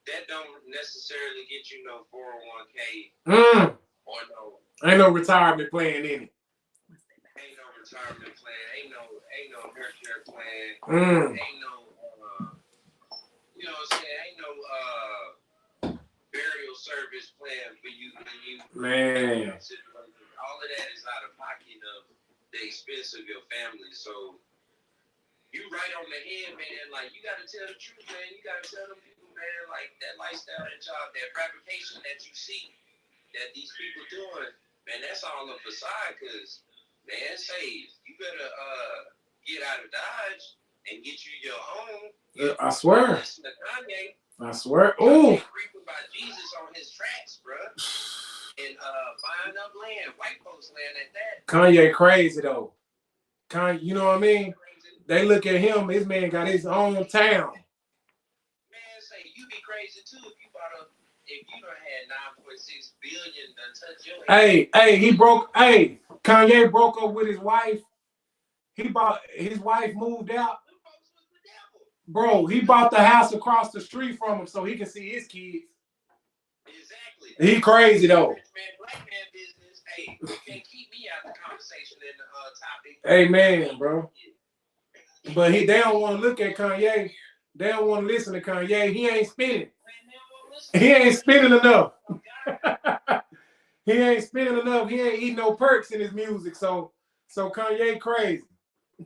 that don't necessarily get you no 401k or no. Ain't no retirement plan in it. Ain't no retirement plan. Ain't no healthcare plan. Ain't no you know what I'm saying? Ain't no burial service plan for you when you man. All of that is out of pocket of the expense of your family. So you right on the head, man. Like, you got to tell the truth, man. You got to tell them people, man, like, that lifestyle, that job, that fabrication that you see that these people doing, man, that's all a facade. Because, man, say, you better get out of Dodge and get you your own. I swear. Listen to Kanye. I swear. Ooh. Reaping by Jesus on his tracks, bro. And buying up land, white folks land at that. Kanye crazy, though. Kanye, you know what I mean? They look at him, his man got his own town. Man, say you be crazy too if you done had 9.6 billion done touch your head. Kanye broke up with his wife. His wife moved out. Bro, he bought the house across the street from him so he can see his kids. Exactly. He crazy though. Black man business. Hey, you can't keep me out the conversation in the topic. Amen, bro. But they don't want to look at Kanye. They don't want to listen to Kanye. He ain't spinning. He ain't spinning enough. He ain't spinning enough. He ain't eating no perks in his music. So Kanye crazy. He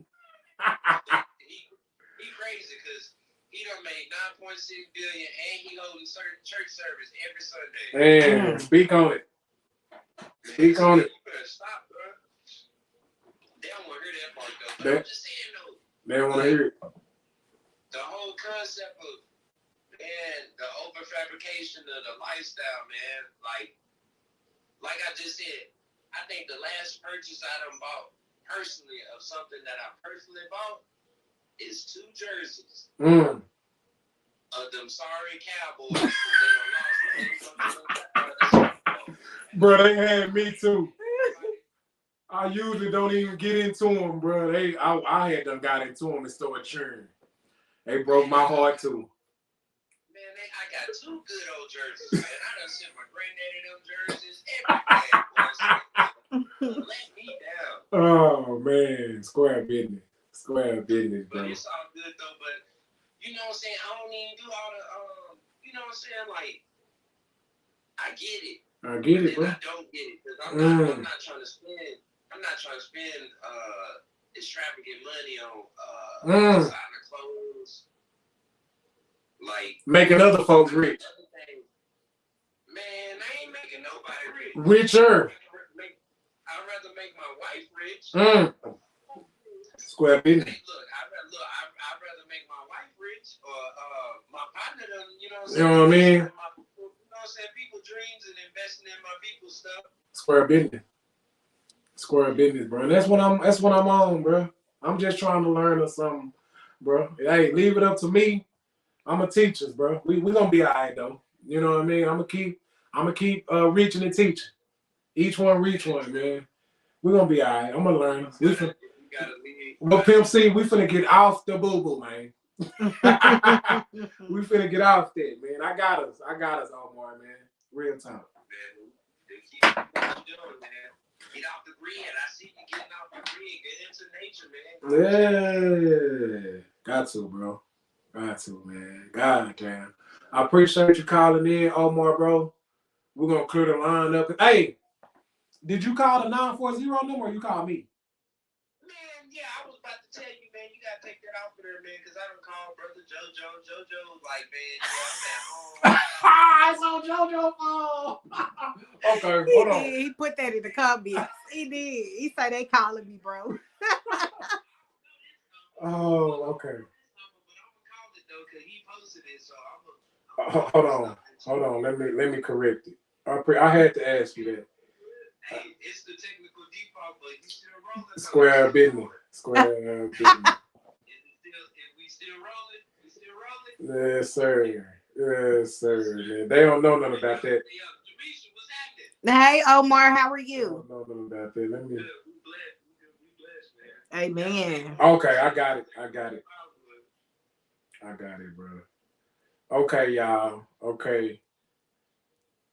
crazy because he done made 9.6 billion and he holding certain church service every Sunday. Man, speak on it. Speak on it. You better stop, bro. They don't want to hear that part though. But I'm just saying though. They don't want to hear it. The whole concept of, man, the over-fabrication of the lifestyle, man. Like I just said, I think the last purchase I done bought personally of something that I personally bought is 2 jerseys of them sorry Cowboys. Bro, they had me too. I usually don't even get into them, bro. I had done got into them and started cheering. They broke my heart too. Man, I got 2 good old jerseys, man. I done sent my granddaddy them jerseys everywhere. Let me down. Oh man, square business. Square business, bro. But it's all good though, but you know what I'm saying? I don't even do all the you know what I'm saying? Like, I get it. I get it, bro. I don't get it because I'm not trying to spend extravagant money on designer clothes, like making other folks rich. Man, I ain't making nobody rich. Richer. I'd rather make my wife rich. Square business. Look, I'd rather make my wife rich or my partner done, you know what I'm saying? You know what I mean? You know what I'm saying? People dreams and investing in my people's stuff. Square business. Square business, bro. And that's what I'm on, bro. I'm just trying to learn or something, bro. Hey, leave it up to me. I'm a teacher, bro. We gonna be all right though. You know what I mean? I'm gonna keep reaching and teaching. Each one reach one, man. We gonna be all right. I'm gonna learn. Well, Pimp C, we finna get off the boo-boo, man. We finna get off that, man. I got us, Omar, man. Real talk. Man, get off the grid. I see you getting off the grid. Get into nature, man. Yeah. Got to, bro. Got to, man. God damn. I appreciate you calling in, Omar, bro. We're gonna clear the line up. Hey, did you call the 940 number or you called me? Man, yeah, I was about to tell you, man, you gotta take that off of there, man, because I done called brother JoJo. JoJo's like, man, yeah, I'm at home. It's on JoJo phone. Okay, hold on. He put that in the comments. He did. He said they calling me, bro. Oh, okay. But I'm gonna call it though, because he posted it, so I'm Hold on. Let me correct it. I had to ask you that. Hey, it's the technical default, but you still rolling. Square business. Square business. If we still rolling, we still rolling. Yes, sir. Yes, sir, man. They don't know nothing about that. Hey, Omar, how are you? I don't know nothing about that. Let me. We blessed, Amen. Okay, I got it, bro. Okay, y'all. Okay.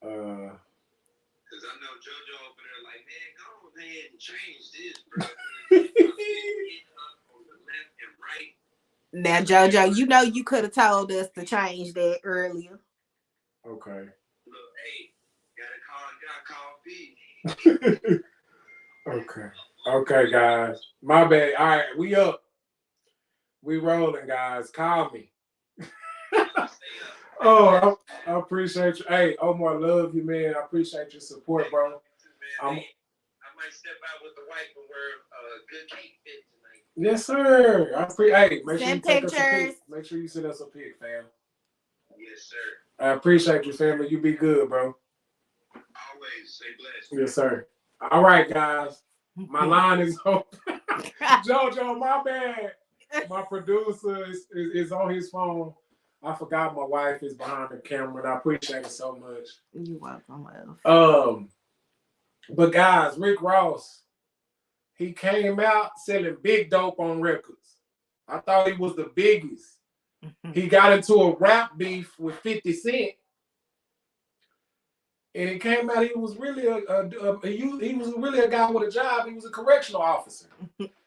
Because I know JoJo over there like, man, go ahead and change this, bro. On the left and right. Now, JoJo, you know you could have told us to change that earlier. Okay. Look, hey, gotta call B. Okay, guys. My bad. All right, we up. We rolling, guys. Call me. Oh, I appreciate you. Hey, Omar, love you, man. I appreciate your support, bro. I might step out with the wife and wear a good cake fit tonight. Yes, sir. Hey, make sure you Send take us a pictures. pic. Make sure you send us a pic, fam. Yes, sir. I appreciate you, family. You be good, bro. Always stay blessed. Yes, sir. All right, guys. My line is open. JoJo, my bad. My producer is on his phone. I forgot my wife is behind the camera, and I appreciate it so much. You're welcome. But guys, Rick Ross, he came out selling big dope on records. I thought he was the biggest. He got into a rap beef with 50 Cent. And it came out he was really a guy with a job. He was a correctional officer.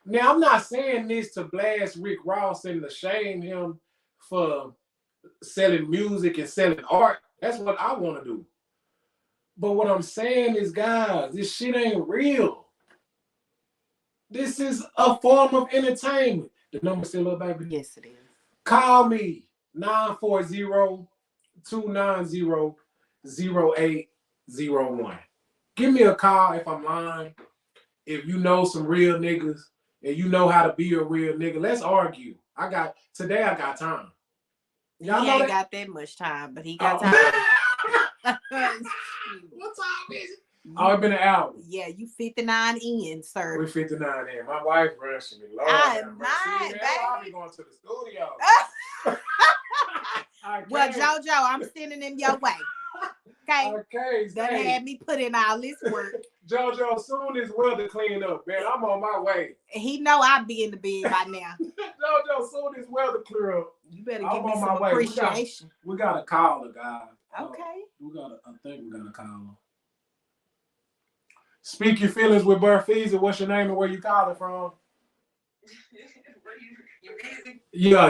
Now, I'm not saying this to blast Rick Ross and to shame him for selling music and selling art. That's what I want to do. But what I'm saying is, guys, this shit ain't real. This is a form of entertainment. The number still up, baby? Yes, it is. Call me 940-290-0801. Give me a call if I'm lying. If you know some real niggas and you know how to be a real nigga, let's argue. Today I got time. Y'all he ain't got that much time, but he got time. What time is it? It's been an hour. Yeah, you 59 in, sir. We 59 in. My wife rushing me. Lord, I am not, baby. I'll be going to the studio. Well, JoJo, I'm sending him your way. Okay. That had me put in all this work. JoJo, soon as weather clean up, man, I'm on my way. He know I'll be in the bed by now. JoJo, soon as weather clear up, you better give me some appreciation. We got a caller, guys. Okay. I think we got a caller. Speak your feelings with BearFeezie. What's your name and where you calling from? Yeah. You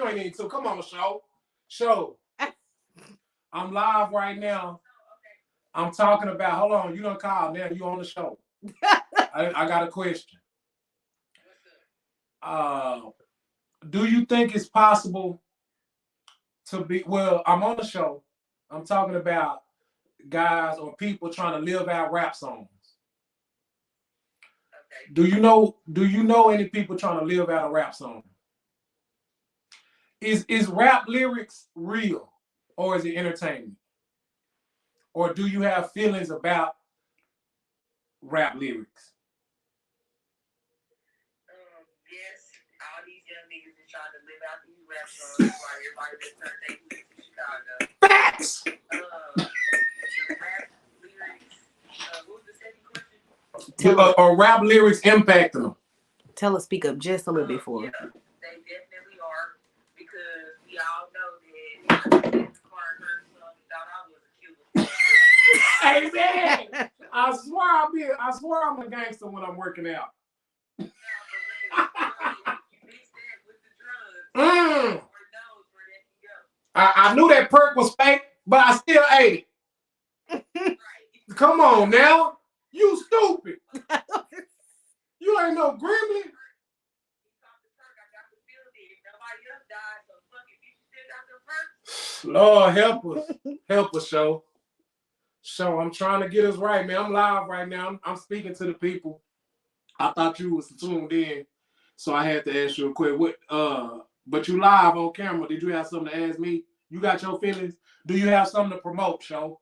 ain't need to. Come on, show. I'm live right now. I'm talking about. Hold on, you don't call now. You on the show. I got a question. Do you think it's possible to be? Well, I'm on the show. I'm talking about guys or people trying to live out rap songs. Okay. Do you know any people trying to live out a rap song? Is rap lyrics real, or is it entertainment? Or do you have feelings about rap lyrics? Yes, all these young niggas is trying to live out these rap songs. That's why everybody just turned their music in Chicago. Facts! The rap lyrics. What was the second question? Are rap lyrics impacting them? Tell us, speak up just a little bit for. Yeah, they definitely are, because we all know that the car heard something, thought I was a killer. Hey man, I swear I'm a gangster when I'm working out. You mix that with the drugs. I knew that perk was fake, but I still ate it. Right. Come on now, you stupid. You ain't no gremlin. Lord help us, show. I'm trying to get us right, man. I'm live right now. I'm speaking to the people. I thought you was tuned in, so I had to ask you a quick. But you live on camera. Did you have something to ask me? You got your feelings? Do you have something to promote, show?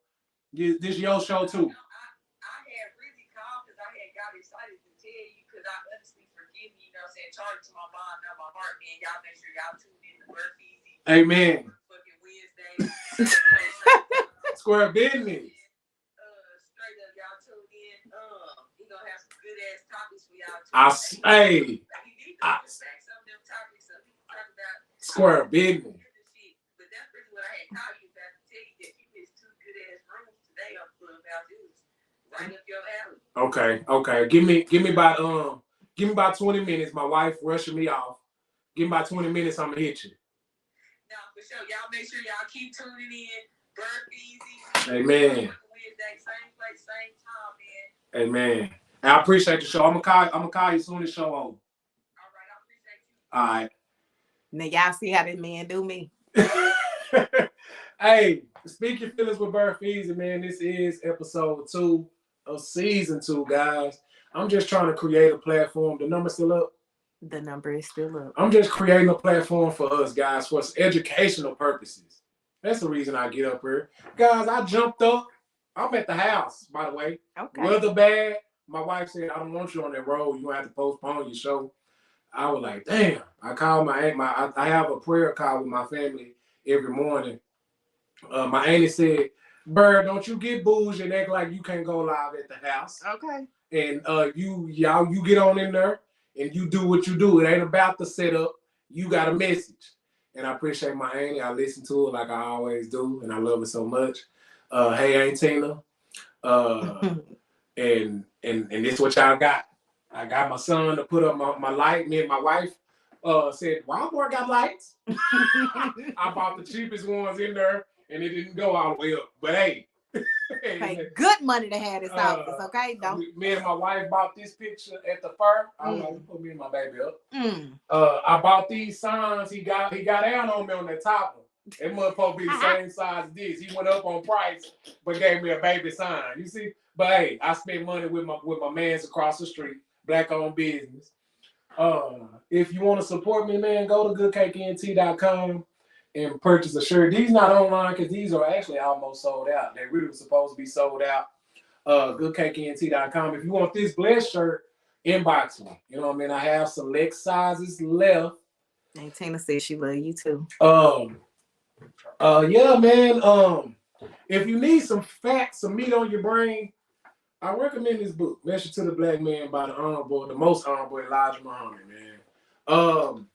This your show too. I had really called because I had got excited to tell you, because I honestly forgive me, you know what I'm saying? Charge to my bond, not my heart, man. Y'all make sure y'all tune in to BearFeezie. Amen. Fucking Wednesday. Square business. Straight up, y'all tune in. He gonna have some good ass topics for y'all too. Square business. But that's really what I had called you about, to tell you that you missed two good ass rooms today on Clubhouse. It was right up your alley. Okay. Give me about 20 minutes. My wife rushing me off. Give me about 20 minutes, I'm gonna hit you. No, for sure. Y'all make sure y'all keep tuning in. BearFeezie. Amen. Wednesday, same place, same time, man. Amen. I appreciate the show. I'm gonna call you soon as the show over. All right, I appreciate you. All right. Now y'all see how this man do me. Hey, speak your feelings with BearFeezie, man. This is episode 2 of season 2, guys. I'm just trying to create a platform. The number's still up. The number is still up. I'm just creating a platform for us, guys, for educational purposes. That's the reason I get up here. Guys, I jumped up. I'm at the house, by the way. Okay. Weather bad. My wife said, I don't want you on that road. You have to postpone your show. I was like, damn. I called I have a prayer call with my family every morning. My auntie said, Bird, don't you get bougie and act like you can't go live at the house. Okay. And you get on in there and you do what you do. It ain't about the setup. You got a message. And I appreciate my auntie. I listen to it like I always do, and I love it so much. Hey, Aunt Tina. And this is what y'all got. I got my son to put up my light. Me and my wife said, Walmart got lights. I bought the cheapest ones in there, and it didn't go all the way up. But hey. Pay good money to have this office, okay? Me and my wife bought this picture at the fair. I was like, put me and my baby up. I bought these signs. He got down on me on that top one. It must supposed to be the same size as this. He went up on price, but gave me a baby sign. You see? But hey, I spent money with my mans across the street, black-owned business. If you want to support me, man, go to goodcakeent.com and purchase a shirt. These not online because these are actually almost sold out. They really were supposed to be sold out. Goodcakeent.com. If you want this blessed shirt, inbox me. You know what I mean? I have select sizes left. And Tina said she love you too. Yeah, man. If you need some facts, some meat on your brain, I recommend this book, Message to the Black Man by the Honorable, the most honorable Elijah Muhammad, man.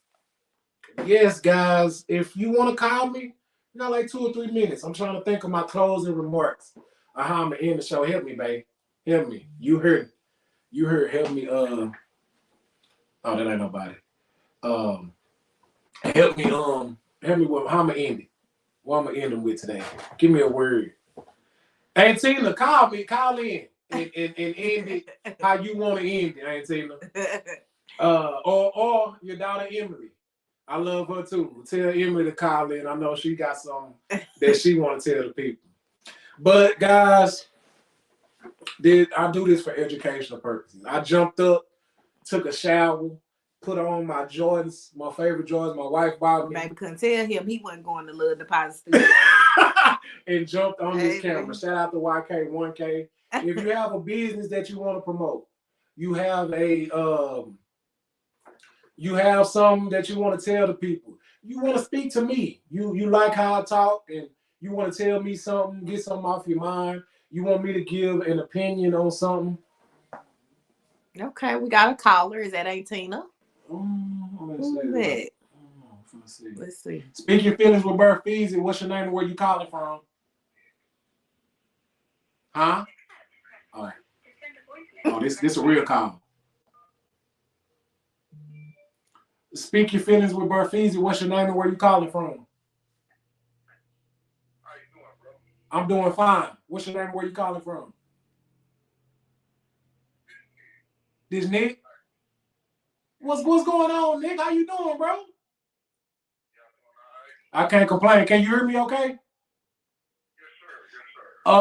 Yes, guys, if you want to call me, you got like 2 or 3 minutes. I'm trying to think of my closing remarks. How I'm gonna end the show. Help me, babe. Help me. You heard. Help me. Oh, that ain't nobody. Help me. Help me with how I'm gonna end it. What I'm gonna end them with today. Give me a word. Aunt Tina, call in and end it how you want to end it, Aunt Tina. Or your daughter Emily. I love her too. Tell Emily to call in. I know she got something that she want to tell the people. But guys, I do this for educational purposes. I jumped up, took a shower, put on my Jordans, my favorite Jordans. My wife bought me. Baby couldn't tell him he wasn't going to Little Deposit Studio. And jumped on this camera. Shout out to YK1K. If you have a business that you want to promote, you have something that you want to tell the people. You want to speak to me. You like how I talk, and you want to tell me something, get something off your mind. You want me to give an opinion on something. Okay, we got a caller. Is that Aunt Tina? Let's see. Speak your feelings with BearFeezie. What's your name and where you calling from? Huh? All right. Oh, this a real call. Speak your feelings with BearFeezie. What's your name and where you calling from? How you doing, bro? I'm doing fine. What's your name and where you calling from? This Nick? What's going on, Nick? How you doing, bro? I can't complain. Can you hear me okay? Yes, sir. Yes, sir.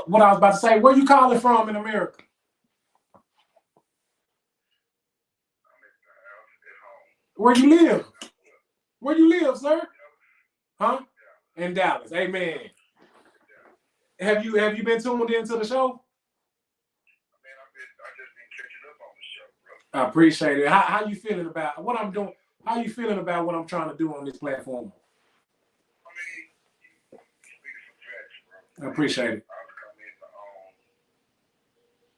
What I was about to say, where you calling from in America? Where you live? Where you live, sir? Huh? In Dallas. Amen. Have you been tuned into the show? Man, I just been catching up on the show, bro. I appreciate it. How you feeling about what I'm doing? How you feeling about what I'm trying to do on this platform? I mean, you speak some facts, bro. I appreciate it. I was commenting on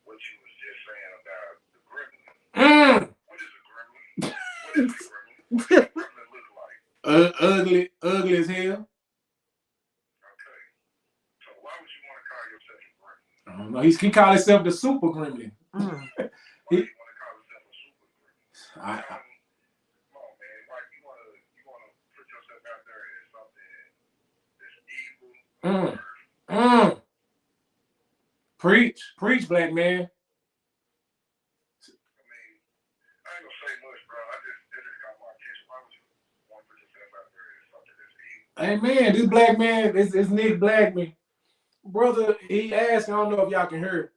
what you was just saying about the gremlin. What is a gremlin? What is a gremlin? What does a gremlin look like? Ugly as hell. Okay. So why would you want to call yourself a gremlin? I don't know. He called himself the super gremlin. Why do you want to call yourself a super gremlin? Come on, man. Like you want to put yourself out there as something that's evil. Preach, black man. I mean, I ain't gonna say much, bro. That just got my attention. Why would you want to put yourself out there as something that's evil? Hey man, this black man, it's Nick Blackman. Brother, he asked, I don't know if y'all can hear it.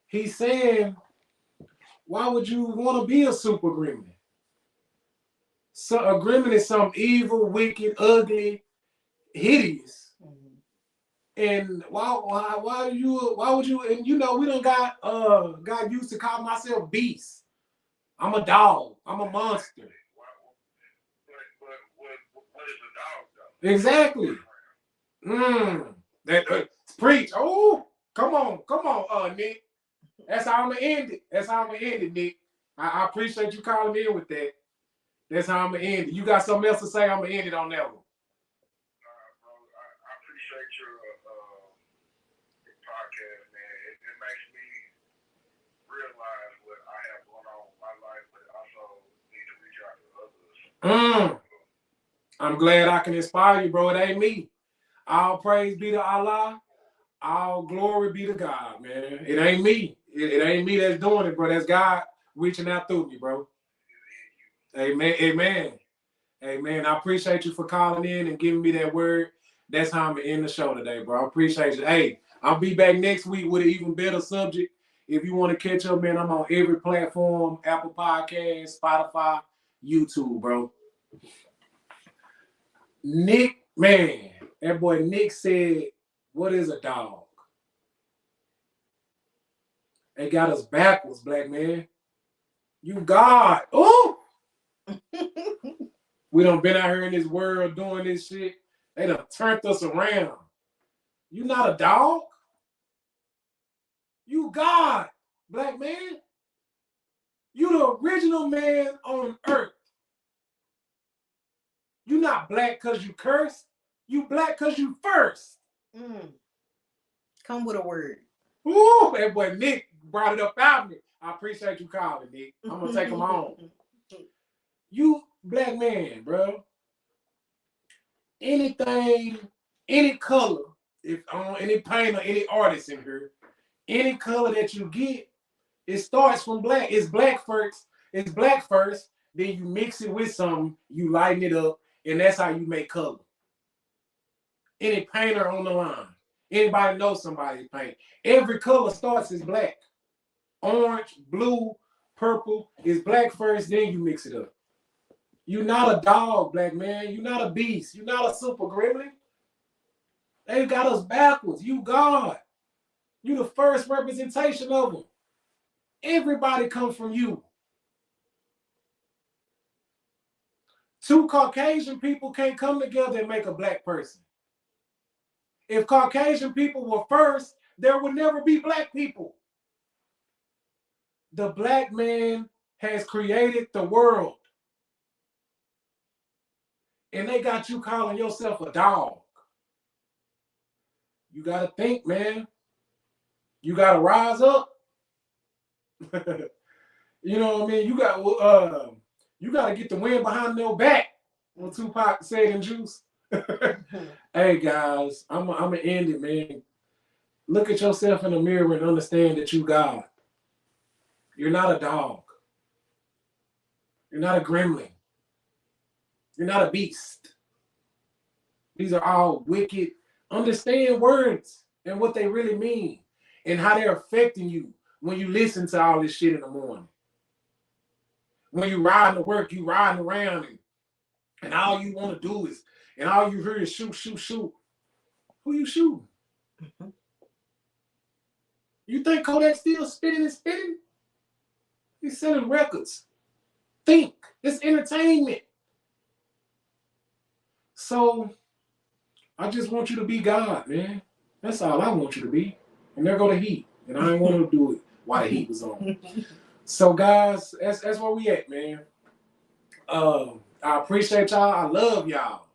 He's saying, why would you want to be a super gremlin? So a gremlin is something evil, wicked, ugly, hideous. And why would you? And you know, we done got used to calling myself beast. I'm a dog. I'm a monster. But what is a dog though? Exactly. Preach. Oh, come on, Nick. That's how I'm gonna end it. Nick. I appreciate you calling in with that. That's how I'm gonna end it. You got something else to say? I'm gonna end it on that one. Bro, I appreciate your podcast, man. It makes me realize what I have going on in my life, but also need to reach out to others. I'm glad I can inspire you, bro. It ain't me. All praise be to Allah. All glory be to God, man. It ain't me. It ain't me that's doing it, bro. That's God reaching out through me, bro. Amen. I appreciate you for calling in and giving me that word. That's how I'm going to end the show today, bro. I appreciate you. Hey, I'll be back next week with an even better subject. If you want to catch up, man, I'm on every platform, Apple Podcasts, Spotify, YouTube, bro. Nick, man, that boy Nick said, what is a dog? They got us backwards, black man. You God. Ooh! We done been out here in this world doing this shit. They done turned us around. You not a dog? You God, black man. You the original man on earth. You not black because you cursed. You black because you first. Come with a word. Ooh, that boy Nick brought it up out me. I appreciate you calling, Nick. I'm going to take him on. You black man, bro. Anything, any color, if any painter, any artist in here, any color that you get, it starts from black. It's black first. It's black first, then you mix it with something, you lighten it up, and that's how you make color. Any painter on the line, anybody knows somebody paint. Every color starts as black. Orange, blue, purple is black first, then you mix it up. You're not a dog, black man. You're not a beast. You're not a super gremlin. They got us backwards. You God. You the first representation of them. Everybody comes from you. Two Caucasian people can't come together and make a black person. If Caucasian people were first, there would never be black people. The black man has created the world. And they got you calling yourself a dog. You got to think, man. You got to rise up. You know what I mean? You got to get the wind behind your back. What Tupac said in Juice. Hey, guys, I'm going to end it, man. Look at yourself in the mirror and understand that you God. You're not a dog. You're not a gremlin. You're not a beast. These are all wicked. Understand words and what they really mean and how they're affecting you when you listen to all this shit in the morning. When you riding to work, you riding around and all you want to do is, and all you hear is shoot, shoot, shoot. Who you shooting? Mm-hmm. You think Kodak's still spitting and spitting? He's selling records. Think. It's entertainment. So I just want you to be God, man. That's all I want you to be. And there go the heat. And I didn't want to do it while the heat was on. So guys, that's where we at, man. I appreciate y'all. I love y'all.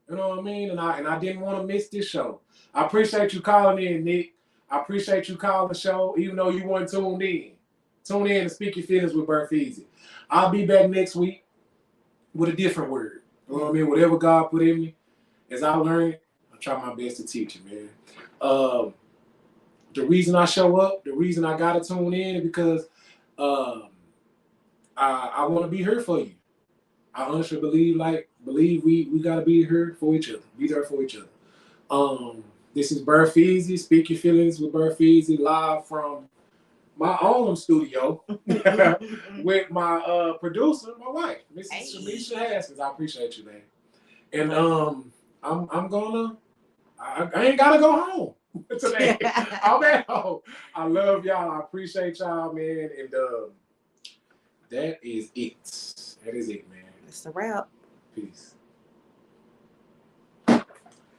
You know what I mean? And I didn't want to miss this show. I appreciate you calling in, Nick. I appreciate you calling the show, even though you weren't tuned in. Tune in and speak your feelings with BearFeezie. I'll be back next week with a different word. You know what I mean? Whatever God put in me, as I learn it, I try my best to teach it, man. The reason I show up, the reason I gotta tune in is because I want to be here for you. I honestly believe we gotta be here for each other. Be there for each other. This is BearFeezie. Speak your feelings with BearFeezie live from my own studio with my producer, my wife, Mrs. Shamisha Haskins. I appreciate you, man. And I ain't gotta go home today. I'm at home. I love y'all. I appreciate y'all, man. And that is it. That is it, man. It's a wrap. Peace.